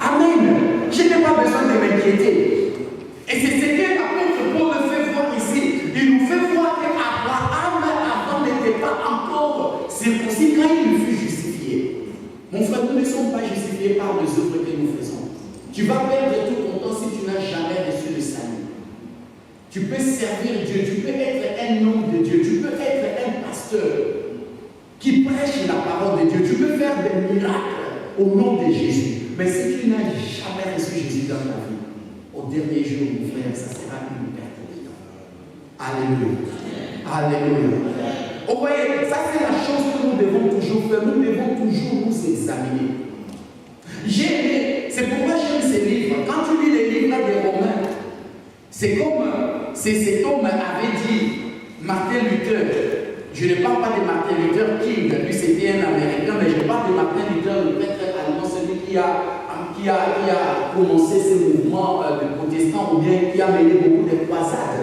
amen. Je n'ai pas besoin de m'inquiéter. Et c'est ce que l'apôtre Paul fait voir ici. Il nous fait voir qu'Abraham avant n'était pas encore circoncis quand il fut justifié. Mon frère, nous ne sommes pas justifiés par les œuvres que nous faisons. Tu vas perdre tout ton temps si tu n'as jamais reçu le salut. Tu peux servir Dieu, tu peux être un homme de Dieu, tu peux être un pasteur qui prêche la parole de Dieu, tu peux faire des miracles au nom de Jésus. Mais si tu n'as jamais reçu Jésus dans ta vie, au dernier jour, mon frère, ça sera une perte de temps. Alléluia. Alléluia. Vous voyez, ça c'est la chose que nous devons toujours faire, nous devons toujours nous examiner. J'ai aimé, c'est pourquoi j'aime ces livres. Quand tu lis les livres des Romains, c'est comme cet homme avait dit, Martin Luther. Je ne parle pas de Martin Luther King, lui c'était un Américain, mais je parle de Martin Luther, le prêtre allemand, celui qui a commencé ce mouvement de protestants ou bien qui a mené beaucoup de croisades.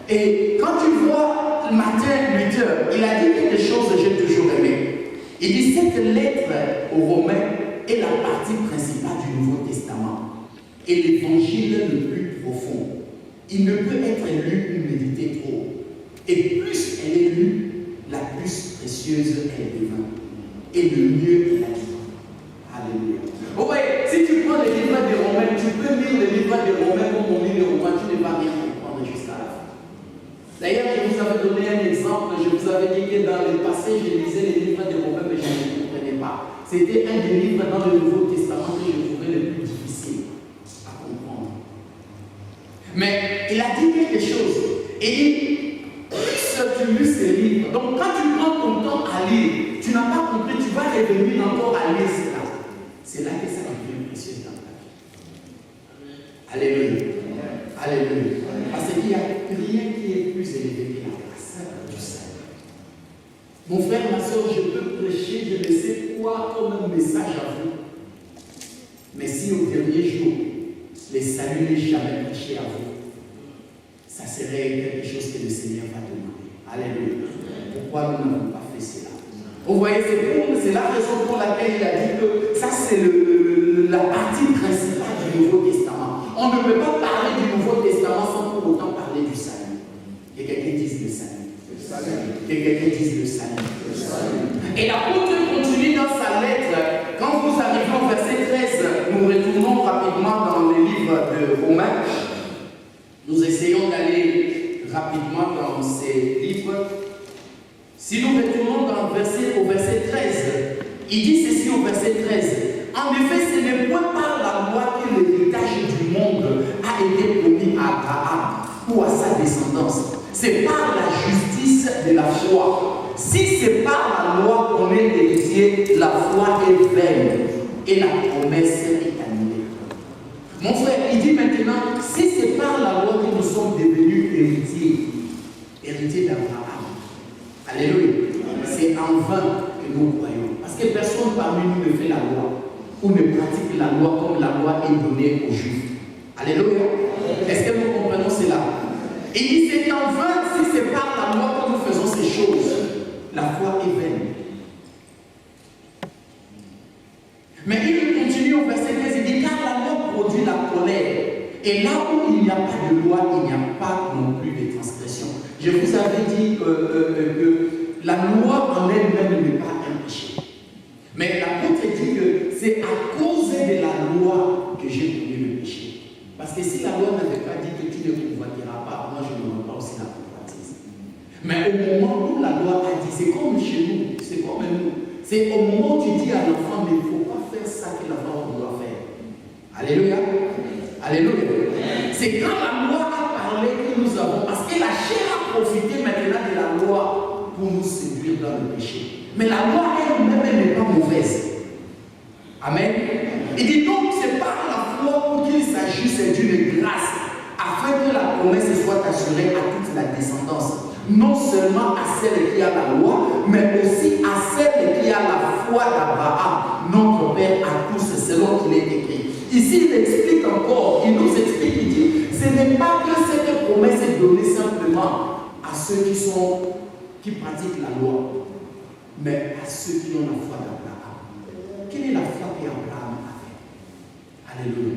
Et quand tu vois Martin Luther, il a dit quelque chose que j'ai toujours aimé. Il dit cette lettre aux Romains est la partie principale du Nouveau Testament et l'évangile le plus profond. Il ne peut être lu ou médité trop. Et plus elle est lue, la plus précieuse elle devient. Et le mieux est la vie. Alléluia. Vous voyez, si tu prends les livres des Romains, tu peux lire les livres des Romains comme on lit les Romains, tu ne vas rien comprendre jusqu'à la fin. D'ailleurs, je vous avais donné un exemple, je vous avais dit que dans le passé, je lisais les livres des Romains, mais je ne comprenais pas. C'était un des livres dans le Nouveau Testament que je trouvais le plus difficile à comprendre. Mais il a dit quelque chose. Il dit, plus tu lis ces livres, donc quand tu prends ton temps à lire, tu n'as pas compris, tu vas revenir encore à lire cela. C'est là que ça devient précieux dans ta vie. Alléluia. Alléluia. Parce qu'il n'y a rien qui est plus élevé que la grâce du salut. Mon frère, ma soeur, je peux prêcher, je ne sais quoi comme un message à vous. Mais si au dernier jour, le salut n'est jamais prêché à vous, ça serait quelque chose que le Seigneur va demander. Alléluia. Pourquoi nous n'avons pas fait cela? Vous voyez, c'est la raison pour laquelle il a dit que ça c'est la partie principale du Nouveau Testament. On ne peut pas parler du Nouveau Testament sans pour autant parler du salut. Que quelqu'un dise le salut. Que quelqu'un dise le salut. Et l'apôtre continue dans sa lettre. Quand vous arrivez au verset 13, nous retournons rapidement dans les livres de Romains. Nous essayons d'aller rapidement dans ces livres. Si nous retournons au verset 13, il dit ceci au verset 13. En effet, ce n'est point par la loi que l'héritage du monde a été promis à Abraham ou à sa descendance. C'est par la justice de la foi. Si c'est par la loi qu'on est héritier, la foi est vaine et la promesse est annulée. Mon frère, il dit maintenant, si c'est par la loi que nous sommes devenus héritiers d'Abraham, alléluia, c'est en vain que nous croyons. Parce que personne parmi nous ne fait la loi ou ne pratique la loi comme la loi est donnée aux Juifs. Alléluia. Est-ce que nous comprenons cela? Il dit c'est en vain si c'est par la loi que nous faisons ces choses. La foi est vaine. Mais il continue au verset 13, il dit car la loi produit la colère. Et là où il n'y a pas de loi, il n'y a pas non plus de transgression. Je vous avais dit que la loi en elle-même n'est pas un péché. Mais l'apôtre dit que c'est à cause de la loi que j'ai connu le péché. Parce que si la loi n'avait pas dit que tu ne convoiteras pas, moi je ne demande pas aussi la convoitise. Mais au moment où la loi a dit, c'est comme chez nous, c'est comme nous. C'est au moment où tu dis à l'enfant, mais il ne faut pas faire ça que l'enfant doit faire. Alléluia. Alléluia. C'est quand la loi a parlé que nous avons, parce que la chair a profité maintenant de la loi pour nous séduire dans le péché. Mais la loi elle-même n'est pas mauvaise. Amen. Il dit donc c'est par la foi qu'il s'agisse d'une grâce, afin que la promesse soit assurée à toute la descendance. Non seulement à celle qui a la loi, mais aussi à celle qui a la foi d'Abraham, notre Père à tous, selon qu'il est écrit. Ici, il explique encore, il nous explique, il dit, ce n'est pas que cette promesse est donnée simplement à ceux qui pratiquent la loi, mais à ceux qui ont la foi d'Abraham. Quelle est la foi qu'Abraham avait? Alléluia.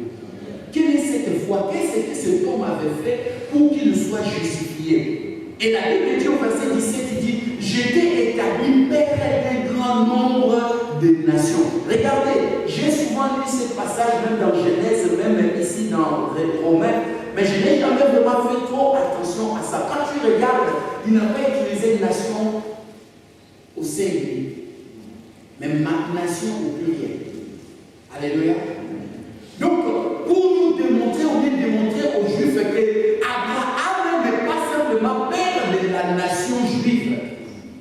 Quelle est cette foi? Qu'est-ce que cet homme avait fait pour qu'il soit justifié? Et la Bible dit au verset 17, il dit, j'étais établi père d'un grand nombre de nations. Regardez, j'ai souvent lu ce passage même dans Genèse, même ici dans les Romains, mais je n'ai jamais vraiment fait trop attention à ça. Quand tu regardes, il n'a pas utilisé nation au singulier, mais nation au pluriel. Alléluia. Donc, pour nous démontrer, on vient démontrer aux Juifs que Abraham n'est pas simplement père de la nation juive,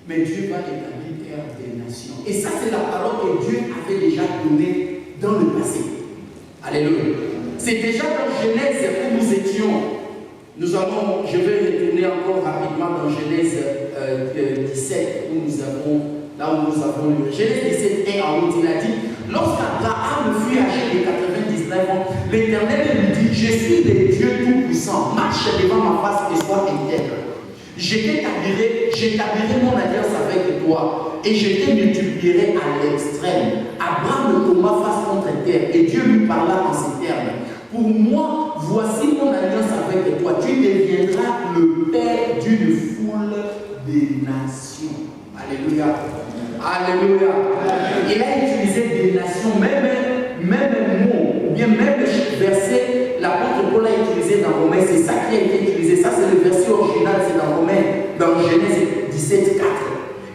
mais Dieu va établir père des nations. Et ça, c'est la parole que Dieu avait déjà donnée dans le passé. Alléluia. C'est déjà dans Genèse où nous étions. Je vais retourner encore rapidement dans Genèse 17, où nous avons lu. Genèse 17 est en route, il a dit, lorsqu'Abraham fut âgé de 99 ans, l'Éternel lui dit, je suis le Dieu Tout-Puissant, marche devant ma face et sois intègre. J'établirai mon alliance avec toi et je te multiplierai à l'extrême. Abraham tomba face contre terre et Dieu lui parla en ces termes. Pour moi, voici mon alliance avec toi. Tu deviendras le père d'une foule de nations. Alléluia. Alléluia. Il a utilisé des nations, même mot, ou bien même verset, l'apôtre Paul a utilisé dans Romains, c'est ça qui a été utilisé. Ça, c'est le verset original, c'est dans Romains, dans Genèse 17, 4.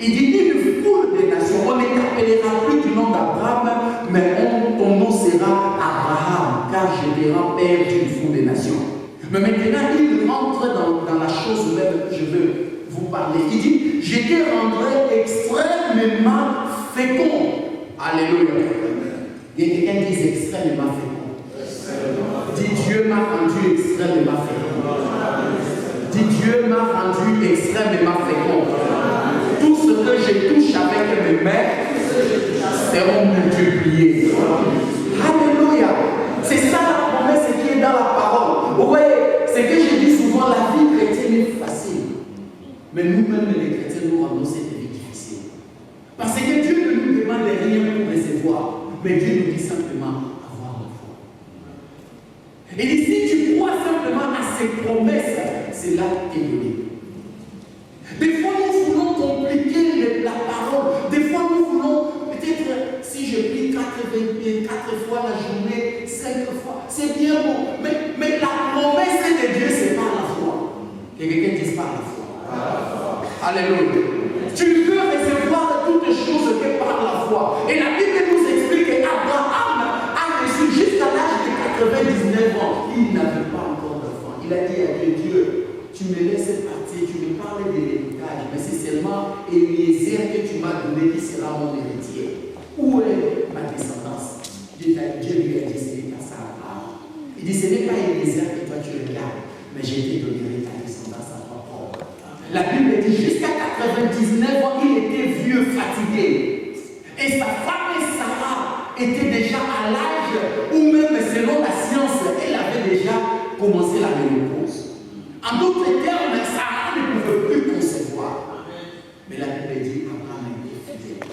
Il dit une foule de nations. On ne t'appellera plus du nom d'Abraham, mais ton nom sera Abraham, car je te rends père d'une foule de nations. Mais maintenant, il rentre dans la chose même que je veux vous parler. Il dit, je te rendrai extrêmement fécond. Alléluia. Il y a quelqu'un qui dit extrêmement fécond. Dit Dieu m'a rendu extrêmement fécond. Dit Dieu m'a rendu extrêmement fécond. Tout ce que je touche avec mes mains seront multipliés. Alléluia. C'est ça la promesse qui est dans la parole. Vous voyez, c'est que je dis souvent, la vie Parce que Dieu ne nous demande rien pour recevoir, mais Dieu nous dit simplement avoir la foi. Et dit, si tu crois simplement à ses promesses, c'est là qui est donné. Des fois, nous voulons compliquer la parole. Des fois, nous voulons, peut-être, si je prie 4 fois la journée, 5 fois, c'est bien bon. Mais la promesse de Dieu, c'est par la foi. Que quelqu'un dise par la foi. Alléluia. Tu peux recevoir toutes choses que par la foi. Et la Bible nous explique qu'Abraham a reçu jusqu'à l'âge de 99 ans. Il n'avait pas encore d'enfant. Il a dit à Dieu, Dieu, tu me laisses partir, tu me parles de l'héritage, mais c'est seulement Eliezer que tu m'as donné qui sera mon héritier. Où est ma descendance? Dieu lui a dit, ce n'est pas ça. Il dit, ce n'est pas Eliezer que toi tu regardes, mais j'ai été donné ta descendance à toi propre. La Bible dit, jusqu'à 99 ans, il était vieux, fatigué. Et sa femme Sarah était déjà à l'âge où même selon la science, elle avait déjà commencé la ménopause. En d'autres termes, Sarah ne pouvait plus concevoir. Mais la Bible dit qu'Abraham était fidèle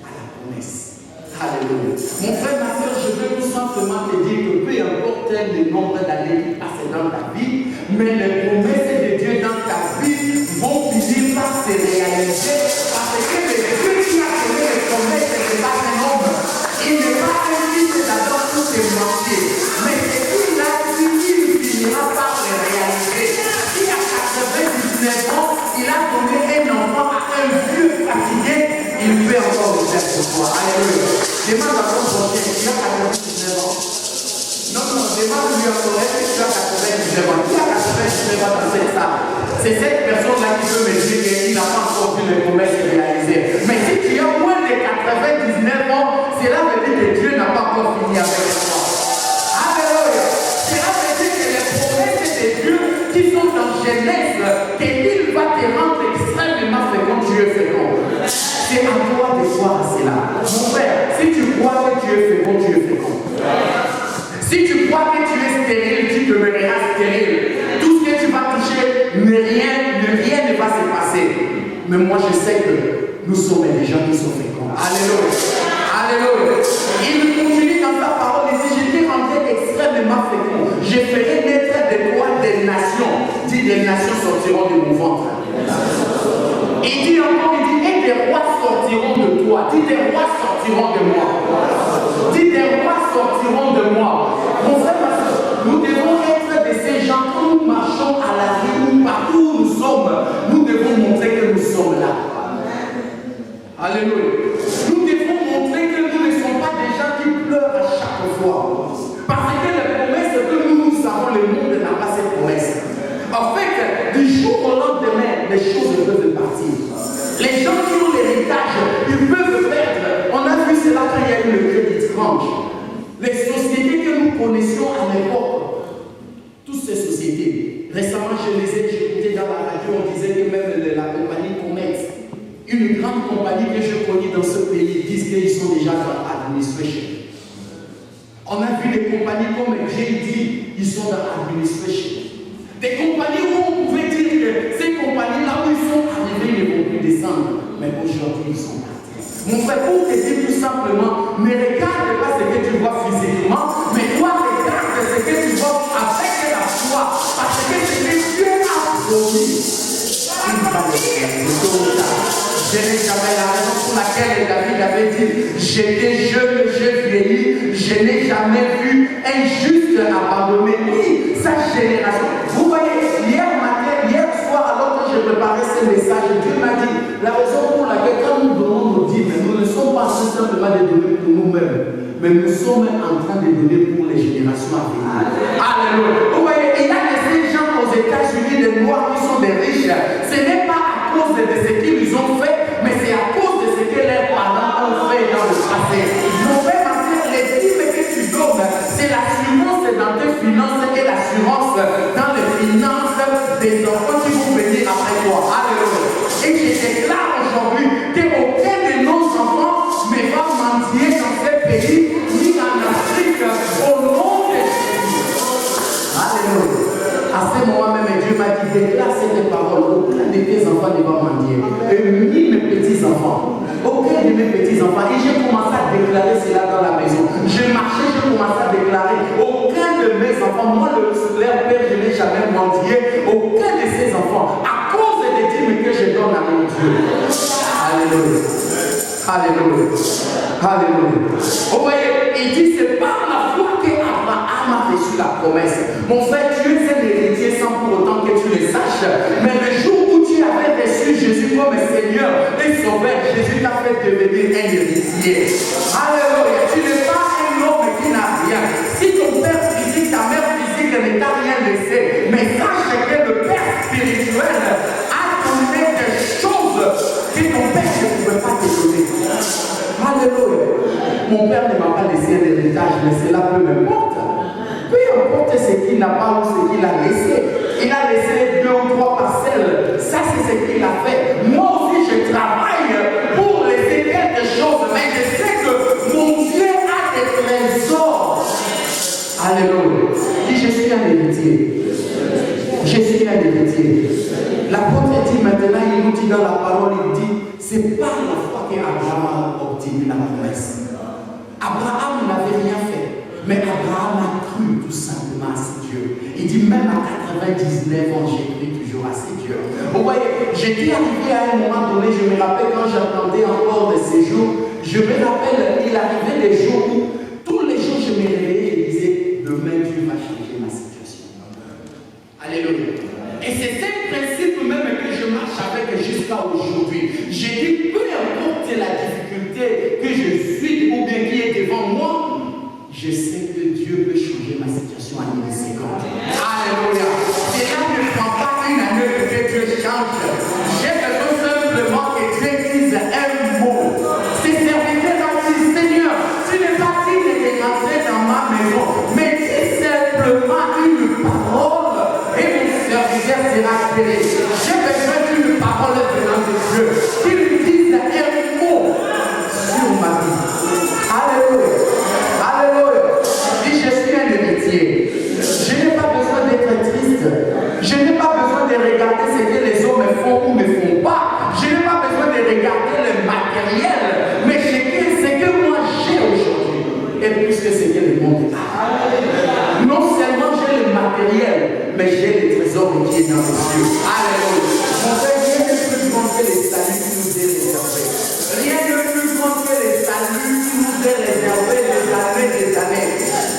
à la promesse. Alléluia. Mon frère, ma soeur, je veux tout simplement te dire que peu importe le nombre d'années qui passent dans ta vie, mais les promesses de Dieu dans ta vie vont finir par se réaliser. Parce que le Dieu qui a donné les promesses n'est pas un homme. Il n'est pas un fils d'Adam tout est manqué. Mais ce qu'il a dit, il finira par les réaliser. Il a 99 ans, il a donné un enfant à un vieux fatigué, il peut encore le faire pour toi. Alléluia. Demande à ton prochain, tu as 99 ans. Non, demande-lui encore, est-ce que tu as 99 ans? Qui a 99 ans dans cette salle? C'est cette personne-là qui peut me dire qu'il n'a pas encore vu les promesses réalisées. Mais si tu as moins de 99 ans, cela veut dire que Dieu n'a pas encore fini avec toi. Alléluia. Cela veut dire que les promesses de Dieu qui sont en Genèse, qu'il va te rendre extrêmement fécond, tu es fécond. C'est à toi de croire à cela. Mon frère, si tu crois que tu es fécond, tu es fécond. Si tu crois que tu es stérile, tu demeureras stérile. Tout ce que tu vas toucher, rien ne va se passer. Mais moi, je sais que nous sommes des gens qui sont féconds. Alléluia. Alléluia. Il continue dans sa parole, il dit, je t'ai rendu extrêmement fécond. Je ferai naître de toi des nations. Dit, des nations sortiront de mon ventre. Il dit encore, il dit, et des rois sortiront de toi. Dit, des rois sortiront de moi. Dit, des rois sortiront de moi. Mon frère, nous devons être de ces gens, quand nous marchons à la rue, partout où nous sommes, nous devons montrer que nous sommes là. Alléluia. Nous devons montrer que nous ne sommes pas des gens qui pleurent à chaque fois. Parce que les promesses que nous savons, le monde n'a pas ces promesses. En fait, du jour au lendemain, les choses peuvent partir. Les gens qui ont l'héritage, ils peuvent perdre. On a vu cela quand il y a eu le crédit crunch. Les sociétés que nous connaissions à l'époque, toutes ces sociétés, récemment je les ai écoutées dans la radio, on disait que même la compagnie Comex, une grande compagnie que je connais dans ce pays, disent qu'ils sont déjà dans l'administration. On a vu des compagnies comme JD, ils sont dans l'administration. Des compagnies où on pouvait dire que ces compagnies-là où ils sont arrivés, ils ne vont plus descendre. Mais aujourd'hui, ils sont partis. Mon frère, pour te dire tout simplement, ne regarde pas ce que tu vois physiquement, mais toi, regarde ce que tu vois avec la foi. Parce que ce que Dieu a promis, il va le faire. Je n'ai jamais la raison pour laquelle David avait dit, j'étais jeune, j'ai vieilli, je n'ai jamais vu un juste abandonné, ni sa génération. Vous voyez, hier soir, alors que je préparais ce message, Dieu m'a dit, la raison pour laquelle quand nous donnons nos dîmes, nous ne sommes pas simplement de donner pour nous-mêmes, mais nous sommes en train de donner pour les générations à venir. Alléluia. Vous voyez, il y a des gens aux États-Unis, des Noirs qui sont des riches. Ce n'est pas à cause de ce qu'ils ont fait, mais c'est à cause de ce que leurs parents ont fait dans le passé. Mon frère, ma soeur, les dîmes que tu donnes, c'est l'assurance dans tes finances et l'assurance dans les finances des enfants qui vont venir après toi. Alléluia. Et je déclare aujourd'hui qu'aucun de nos enfants ne va mendier dans ce pays, ni en Afrique, au nom de Jésus. Alléluia. À ce moment même, Dieu m'a dit, déclare cette parole petits-enfants. Et j'ai commencé à déclarer cela dans la maison. Je marchais, je commençais à déclarer, aucun de mes enfants, moi leur père, je n'ai jamais mendié, aucun de ces enfants, à cause des dîmes que je donne à mon Dieu. Alléluia. Alléluia. Alléluia. Vous voyez, il dit, c'est par la foi qu'Abraham a reçu la promesse. Mon frère, tu es un héritier sans pour autant que tu le saches. Mais le jour où tu avais reçu Jésus comme Seigneur et Sauveur, Jésus t'a fait devenir un héritier. Alléluia. Tu n'es pas un homme qui n'a rien. Si ton père physique, ta mère physique ne t'a rien laissé, mais sache que le père spirituel a donné des choses que ton père ne pouvait pas te donner. Alléluia. Mon père ne m'a pas laissé un héritage, mais cela peu m'importe. Peu importe ce qu'il n'a pas ou ce qu'il a laissé. Il a laissé 2 ou 3 parcelles. Ça, c'est ce qu'il a fait. Moi aussi, je travaille pour laisser quelque chose, mais je sais que mon Dieu a des trésors. Alléluia. Dis, je suis un héritier. Je suis un héritier. L'apôtre dit maintenant, il nous dit dans la parole, il dit, c'est par la foi qu'Abraham a obtenu la promesse. Abraham n'avait rien fait, mais Abraham a cru tout simplement à ce Dieu. Il dit, même à 99 ans, j'ai cru toujours à ce Dieu. Vous voyez, j'étais arrivé à un moment donné, je me rappelle quand j'attendais encore de ces jours, je me rappelle, il arrivait des jours où tous les jours je me réveillais et je disais, demain Dieu va changer ma situation. Alléluia. Et c'est ce principe même que je marche avec jusqu'à aujourd'hui. J'ai dit, peu importe la difficulté que je suis ou bien qui est devant moi, je sais que Dieu peut changer ma situation en une seconde. Alléluia. Cela ne prend pas une année pour que Dieu change. J'ai besoin simplement que Dieu dise un mot. Ses serviteurs ont dit, Seigneur, tu n'es pas digne de rentrer dans ma maison, mais dis simplement une parole. Et mon serviteur sera guéri. J'ai besoin d'une parole venant de Dieu. Qu'il me dise un mot sur ma vie. Alléluia. Alléluia. Si je suis un héritier, je n'ai pas besoin d'être triste. Je n'ai pas besoin de regarder ce que les hommes font ou ne font pas. Je n'ai pas besoin de regarder le matériel. Mais ce que moi j'ai aujourd'hui est plus que ce que le monde a. Non seulement j'ai le matériel, mais j'ai le trésor qui est dans les cieux. Alléluia. Mon frère, rien de plus grand que les saluts qui nous est réservé. Rien de plus grand que les saluts qui nous est réservé des années.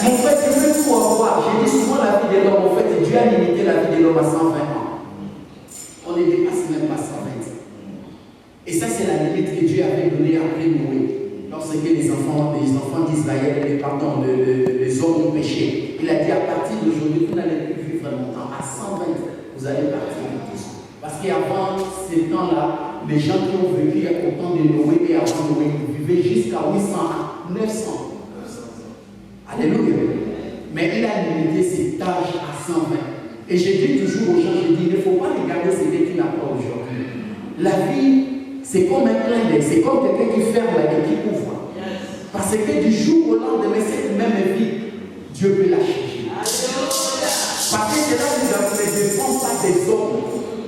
Mon frère, tu veux tout avoir. J'ai dit souvent la vie de l'homme. En fait, Dieu a limité la vie de l'homme à 120 ans. On ne dépasse même pas 120. Et ça, c'est la limite que Dieu avait donnée après Noé. Lorsque les enfants d'Israël, les hommes ont péché, il a dit à partir d'aujourd'hui, vous n'allez plus vivre longtemps. À 120, vous allez partir tous. Parce qu'avant ces temps-là, les gens qui ont vécu au temps de Noé et avant Noé, ils vivaient jusqu'à 800, 900. Alléluia. Mais il a limité cet âge à 120. Et je dis toujours aux gens, je dis, il ne faut pas regarder ce que tu n'as pas aujourd'hui. La vie, c'est comme un clin d'œil, c'est comme quelqu'un qui ferme et qui ouvre. Parce que du jour au lendemain, cette même vie, Dieu peut la changer. Parce que cela ne dépend pas des hommes,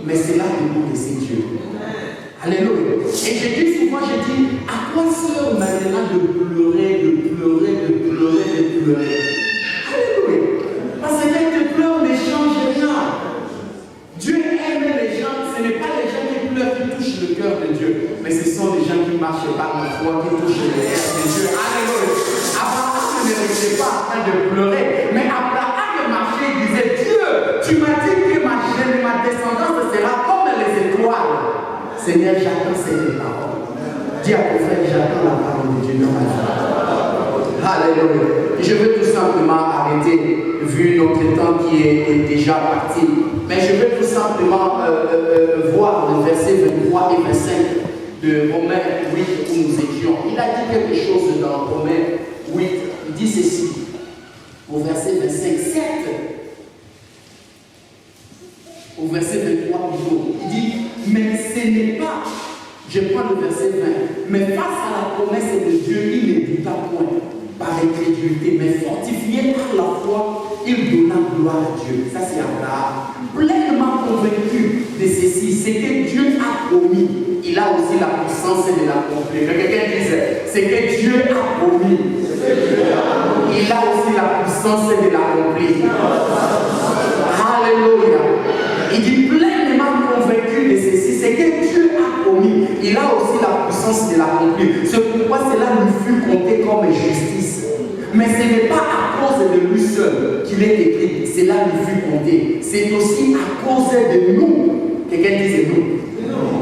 mais cela dépend de ces dieux. Alléluia. Et je dis souvent, je dis, à quoi sert maintenant de pleurer, Alléluia. Parce que tes pleurs ne changent rien. Dieu aime les gens, ce n'est pas les gens qui pleurent qui touchent le cœur de Dieu, mais ce sont les gens qui marchent par la foi, qui touchent le cœur de Dieu. Alléluia. Abraham ne restait pas en train de pleurer, mais Abraham marchait et disait, Dieu, tu m'as dit que ma descendance sera comme les étoiles. Seigneur, j'attends cette parole. Dis à ton frère, j'attends la parole de Dieu dans ma vie. Alléluia. Je veux tout simplement arrêter, vu notre temps qui est déjà parti. Mais je veux tout simplement voir le verset 23 et 25 de Romains 8 où nous étions. Il a dit quelque chose dans Romains 8. Il dit ceci, au verset 25, certes, au verset 23 plutôt, il dit, mais ce n'est pas, je prends le verset 20, mais face à la promesse de Dieu, il ne douta point par incrédulité, mais fortifié par la foi, il donna gloire à Dieu. Ça c'est Abraham, pleinement convaincu de ceci, c'est que Dieu a promis, il a aussi la puissance de l'accomplir. Quelqu'un disait, c'est que Dieu a promis, il a aussi la puissance de l'accomplir. Alléluia. Il dit pleinement convaincu de ceci, c'est que Dieu a promis, il a aussi la puissance de l'accomplir. C'est pourquoi cela nous fut compté comme justice. Mais ce n'est pas à cause de lui seul qu'il est écrit, cela nous fut compté. C'est aussi à cause de nous. Quelqu'un dise nous.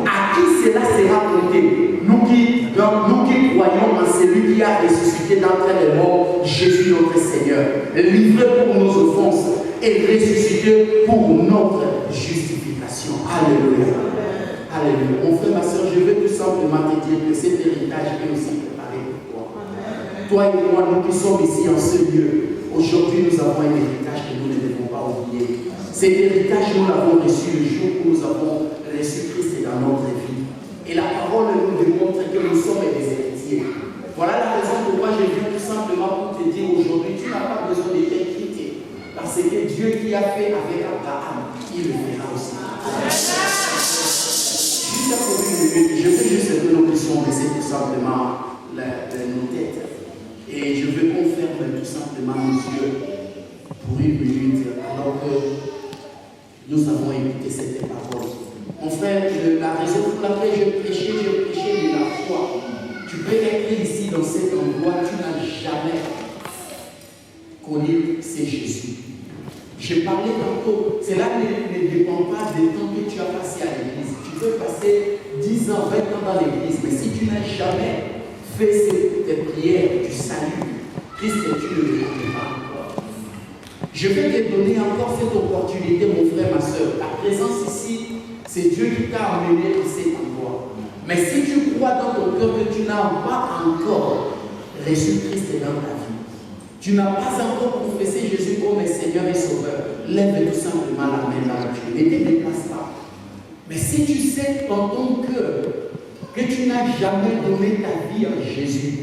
À qui cela sera compté? Nous qui croyons en celui qui a ressuscité d'entre les morts, Jésus notre Seigneur, livré pour nos offenses et ressuscité pour notre justification. Alléluia. Alléluia. Mon frère, ma soeur, je veux tout simplement te dire que cet héritage est aussi préparé pour toi. Toi et moi, nous qui sommes ici en ce lieu, aujourd'hui nous avons un héritage que nous ne devons pas oublier. Cet héritage, nous l'avons reçu le jour où nous avons reçu Christ dans notre vie. Et la parole nous démontre que nous sommes des héritiers. Voilà la raison pourquoi je viens tout simplement pour te dire aujourd'hui, tu n'as pas besoin de t'inquiéter. Parce que Dieu qui a fait avec Abraham, il le fera aussi. Juste pour une minute, je veux juste que nous puissions baisser tout simplement nos têtes. Et je veux qu'on ferme tout simplement nos yeux pour une minute, alors que nous avons écouté cette parole. Mon frère, la raison pour laquelle je prêchais de la foi. Tu peux être ici dans cet endroit, tu n'as jamais connu c'est Jésus. Je parlais tantôt, cela ne dépend pas du temps que tu as passé à l'église. Tu peux passer 10 ans, 20 ans dans l'église, mais si tu n'as jamais fait cette prière du salut, Christ, tu ne le connais pas encore. Je vais te donner encore cette opportunité, mon frère, ma soeur. Ta présence ici, c'est Dieu qui t'a amené à cet endroit. Mais si tu crois dans ton cœur que tu n'as pas encore reçu Christ dans ta vie, tu n'as pas encore confessé Jésus comme Seigneur et Sauveur, lève tout simplement la main dans le Dieu. Ne te déplace pas. Mais si tu sais dans ton cœur que tu n'as jamais donné ta vie à Jésus,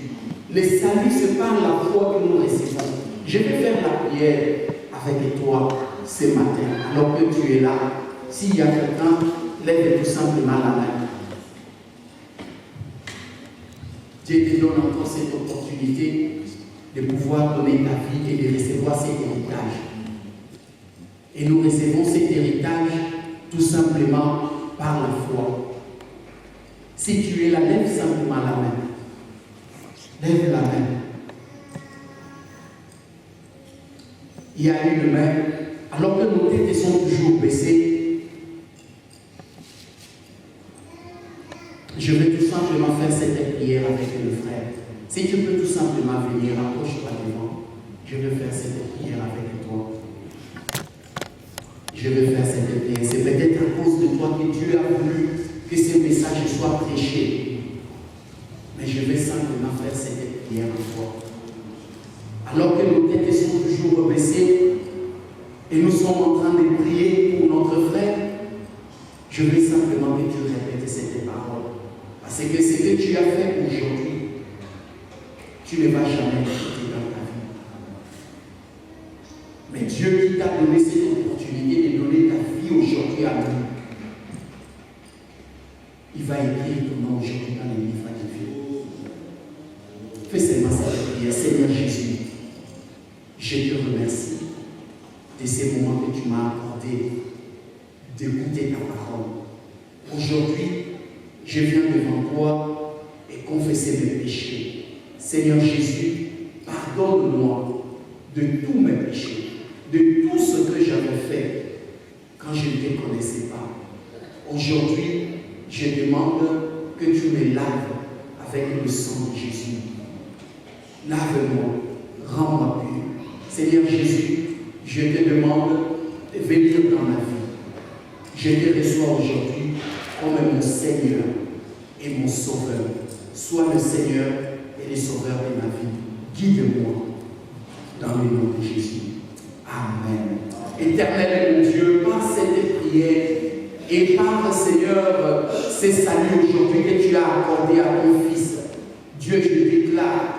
le salut, c'est par la foi que nous recevons. Je vais faire la prière avec toi ce matin, alors que tu es là. S'il y a quelqu'un, lève tout simplement la main. Dieu te donne encore cette opportunité de pouvoir donner ta vie et de recevoir cet héritage. Et nous recevons cet héritage tout simplement par la foi. Si tu es là, lève simplement la main. Lève la main. Il y a une main, alors que nos têtes sont toujours baissées. Je vais tout simplement faire cette prière avec le frère. Si tu peux tout simplement venir, approche-toi devant. Je vais faire cette prière avec toi. Je vais faire cette prière. C'est peut-être à cause de toi que Dieu a voulu que ce message soit prêché. Mais je vais simplement faire cette prière avec toi. Alors que nos têtes sont toujours baissées et nous sommes en train de prier pour notre frère, je veux simplement que tu répètes cette parole. Parce que ce que tu as fait aujourd'hui, tu ne vas jamais quitter dans ta vie. Mais Dieu qui t'a donné cette opportunité de donner ta vie aujourd'hui à nous, il va écrire ton nom aujourd'hui dans les livres de vie. Fais seulement cette prière. Seigneur Jésus, je te remercie de ces moments que tu m'as accordé d'écouter ta parole. Aujourd'hui, je viens devant toi et confesser mes péchés. Seigneur Jésus, pardonne-moi de tous mes péchés, de tout ce que j'avais fait quand je ne te connaissais pas. Aujourd'hui, je demande que tu me laves avec le sang de Jésus. Lave-moi, rends-moi pur. Seigneur Jésus, je te demande de venir dans ma vie. Je te reçois aujourd'hui comme mon Seigneur et mon Sauveur. Sois le Seigneur et le Sauveur de ma vie. Guide-moi dans le nom de Jésus. Amen. Éternel mon Dieu, par cette prière et par, Seigneur, ces saluts aujourd'hui que tu as accordé à ton Fils, Dieu, je déclare,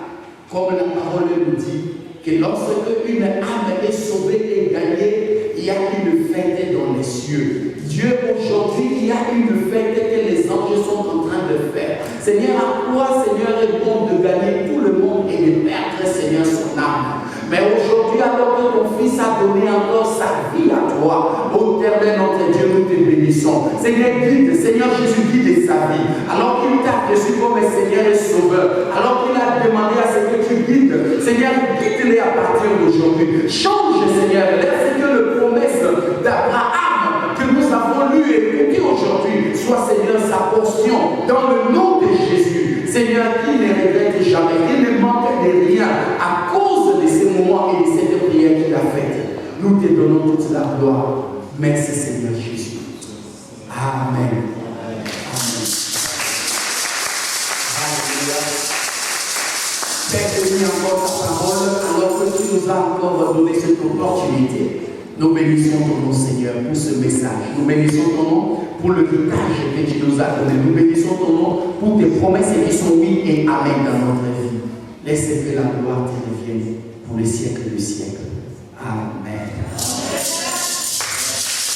comme la parole nous dit, que lorsque une âme est sauvée et gagnée, il y a une fête dans les cieux. Dieu, aujourd'hui, il y a une fête que les anges sont en train de faire. Seigneur, à quoi, Seigneur, est bon de gagner tout le monde et de perdre, Seigneur, son âme? Mais aujourd'hui, alors que ton Fils a donné encore sa vie à toi, ô Éternel, notre Dieu, nous te bénissons. Seigneur, guide, Seigneur Jésus, guide sa vie. Alors qu'il t'a reçu comme Seigneur et Sauveur, alors qu'il a demandé à ce que tu guides, Seigneur, guide-les à partir d'aujourd'hui. Change, Seigneur, laisse que le promesse d'Abraham que nous avons lu et écouté aujourd'hui soit, Seigneur, sa portion dans le nom de Jésus. Seigneur, qu'il ne regrette jamais, qu'il ne manque de rien à cause de ces moments et de cette prière qu'il a faite. Nous te donnons toute la gloire. Merci, Seigneur Jésus. Amen. Amen. Alléluia. Père, bénis encore ta parole alors que tu nous as encore donné cette opportunité. Nous bénissons ton nom, Seigneur, pour ce message. Nous bénissons ton nom pour le héritage que tu nous as donné. Nous bénissons ton nom pour tes promesses qui sont oui et amen dans notre vie. Laisse que la gloire te revienne pour les siècles des siècles. Amen.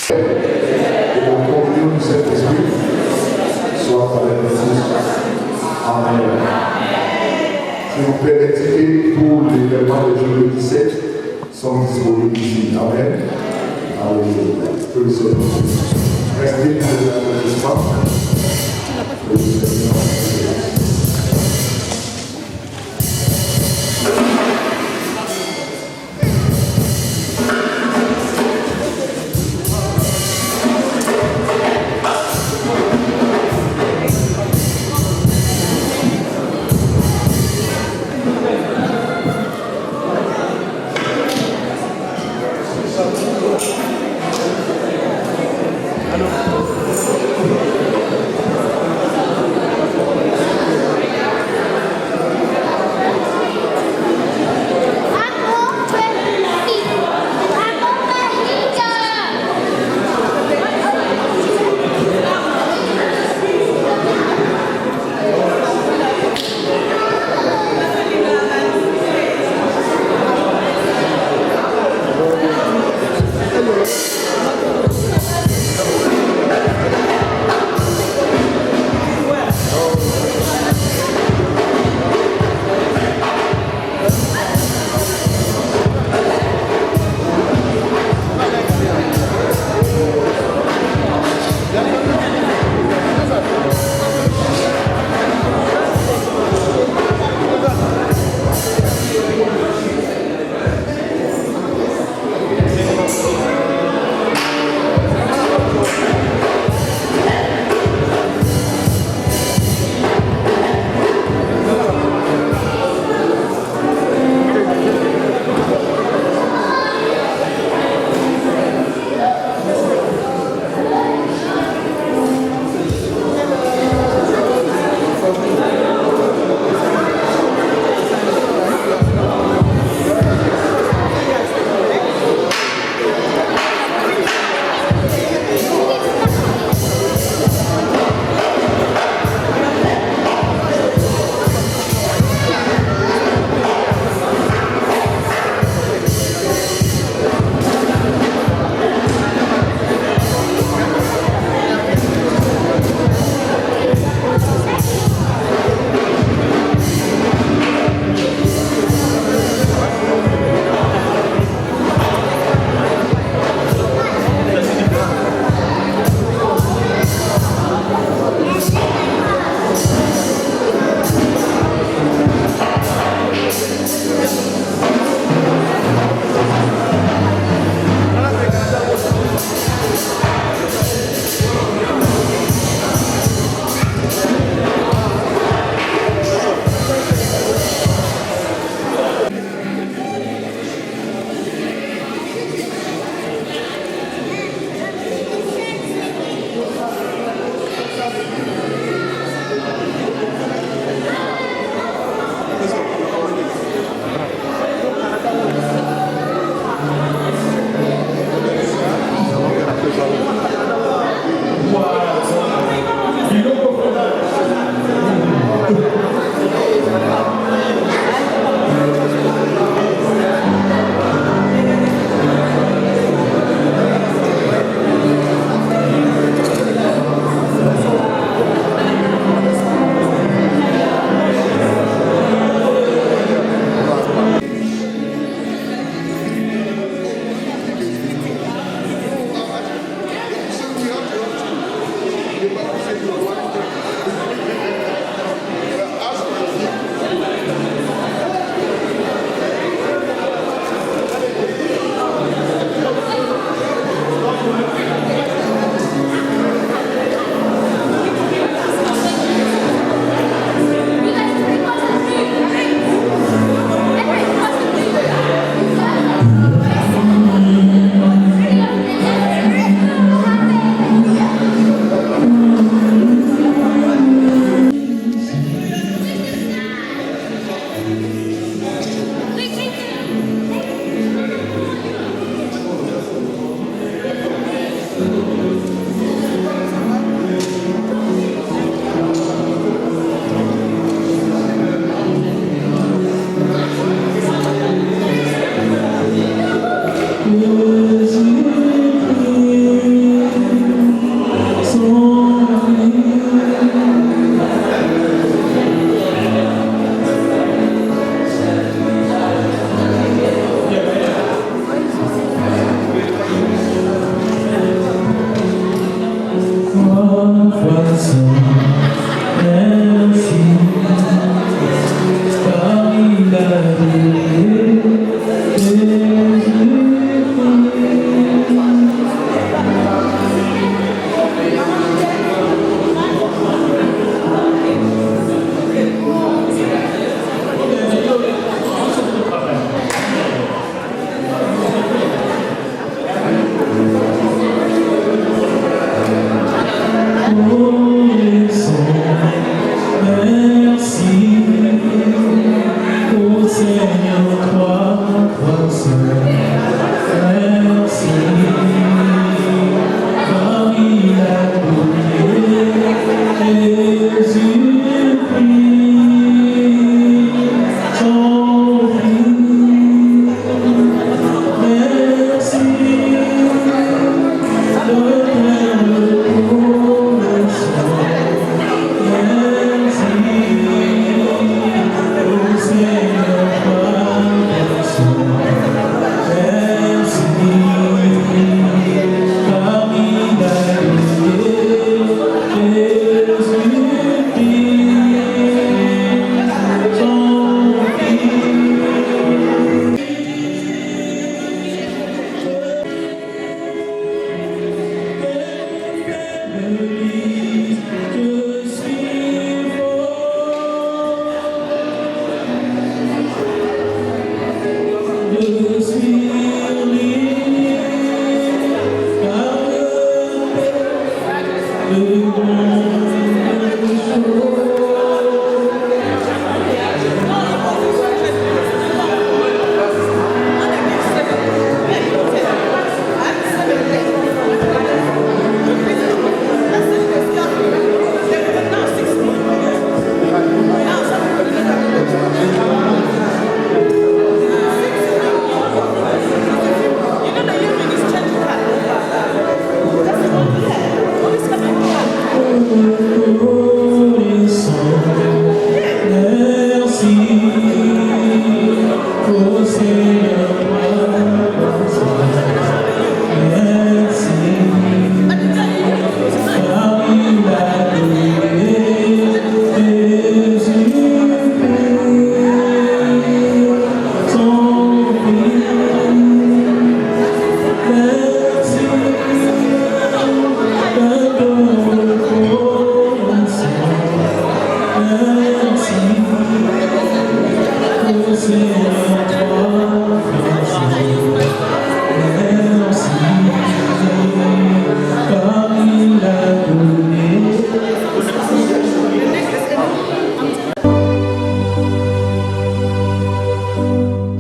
Et la communion du Saint-Esprit soit avec nous. Amen. Si vous permettez, pour l'événement de jour 17 sont disponibles ici. Amen. Alléluia. Que le Seigneur restez dans l'applaudissement. Que le Seigneur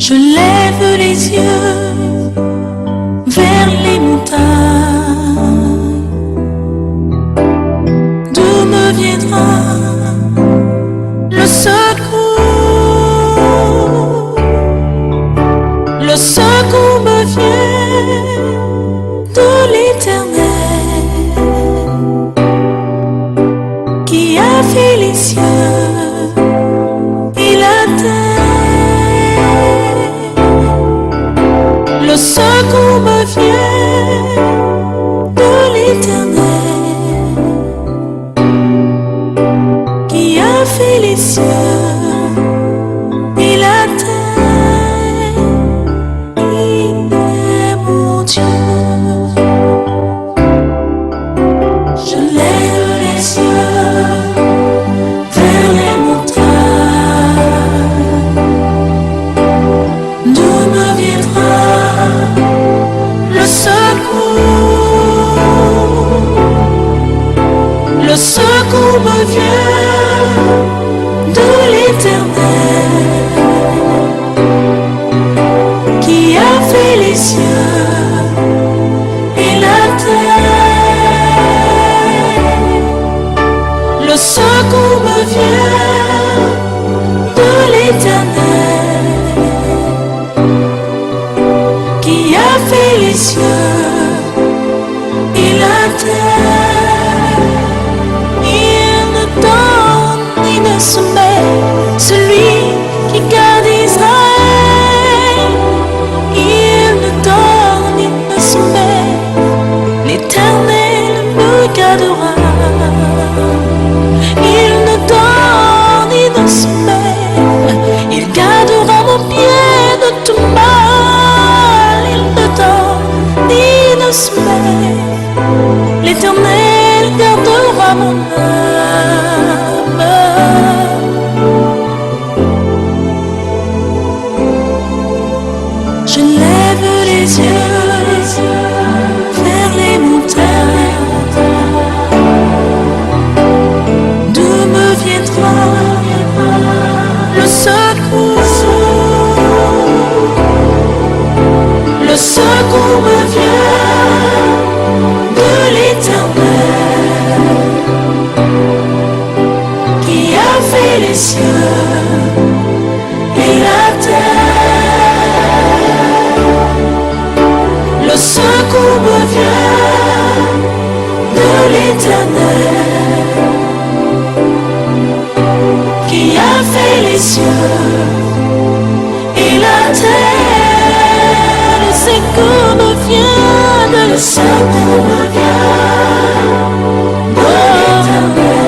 Je lève les yeux vers les montagnes. D'où me viendra le secours? Le secours me vient de l'Éternel qui a fait les cieux et la terre. Le secours me vient de l'Éternel qui a fait les cieux et la terre. Il est mon Dieu. Je lève les yeux vers les montagnes. D'où me viendra le secours? Le secours me vient de l'Éternel qui a fait les cieux et la terre. Le secours me vient de l'Éternel qui a fait les cieux et la terre. Il ne donne ni ne sommeille celui qui garde Israël. Il ne donne ni ne sommeille, l'Éternel me gardera. Il ne donne ni ne sommeille, il gardera mon pied de tout mal. Il ne donne ni ne sommeille, l'Éternel gardera mon âme. Je lève les yeux vers les montagnes. D'où me viendra le secours? Le secours me vient de l'Éternel qui a fait les cieux et la terre. Le secours me vient de l'Éternel qui a fait les cieux et la terre. Le secours me vient de l'Éternel. Le secours me vient de l'Éternel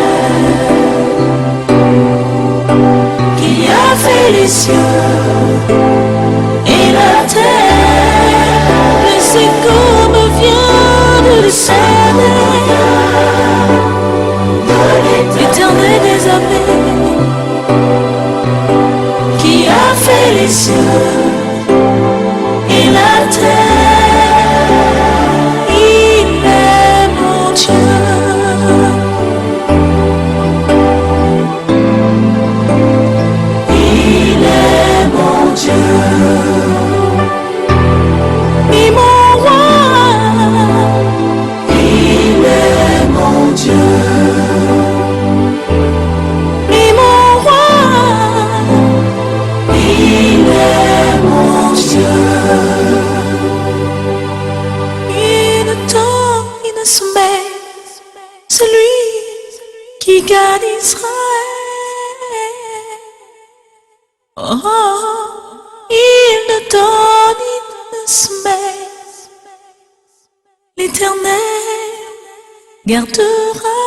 qui a fait les cieux et la terre. Le secours me vient de l'Éternel des armées qui a fait les cieux et la terre. Il est mon Dieu. Il est mon Dieu et mon roi. Il est mon Dieu et mon roi. Il est mon Dieu. Il ne dort, il ne sommeille, celui qui garde Israël. Oh, il ne dort, il ne sommeille, l'Éternel gardera.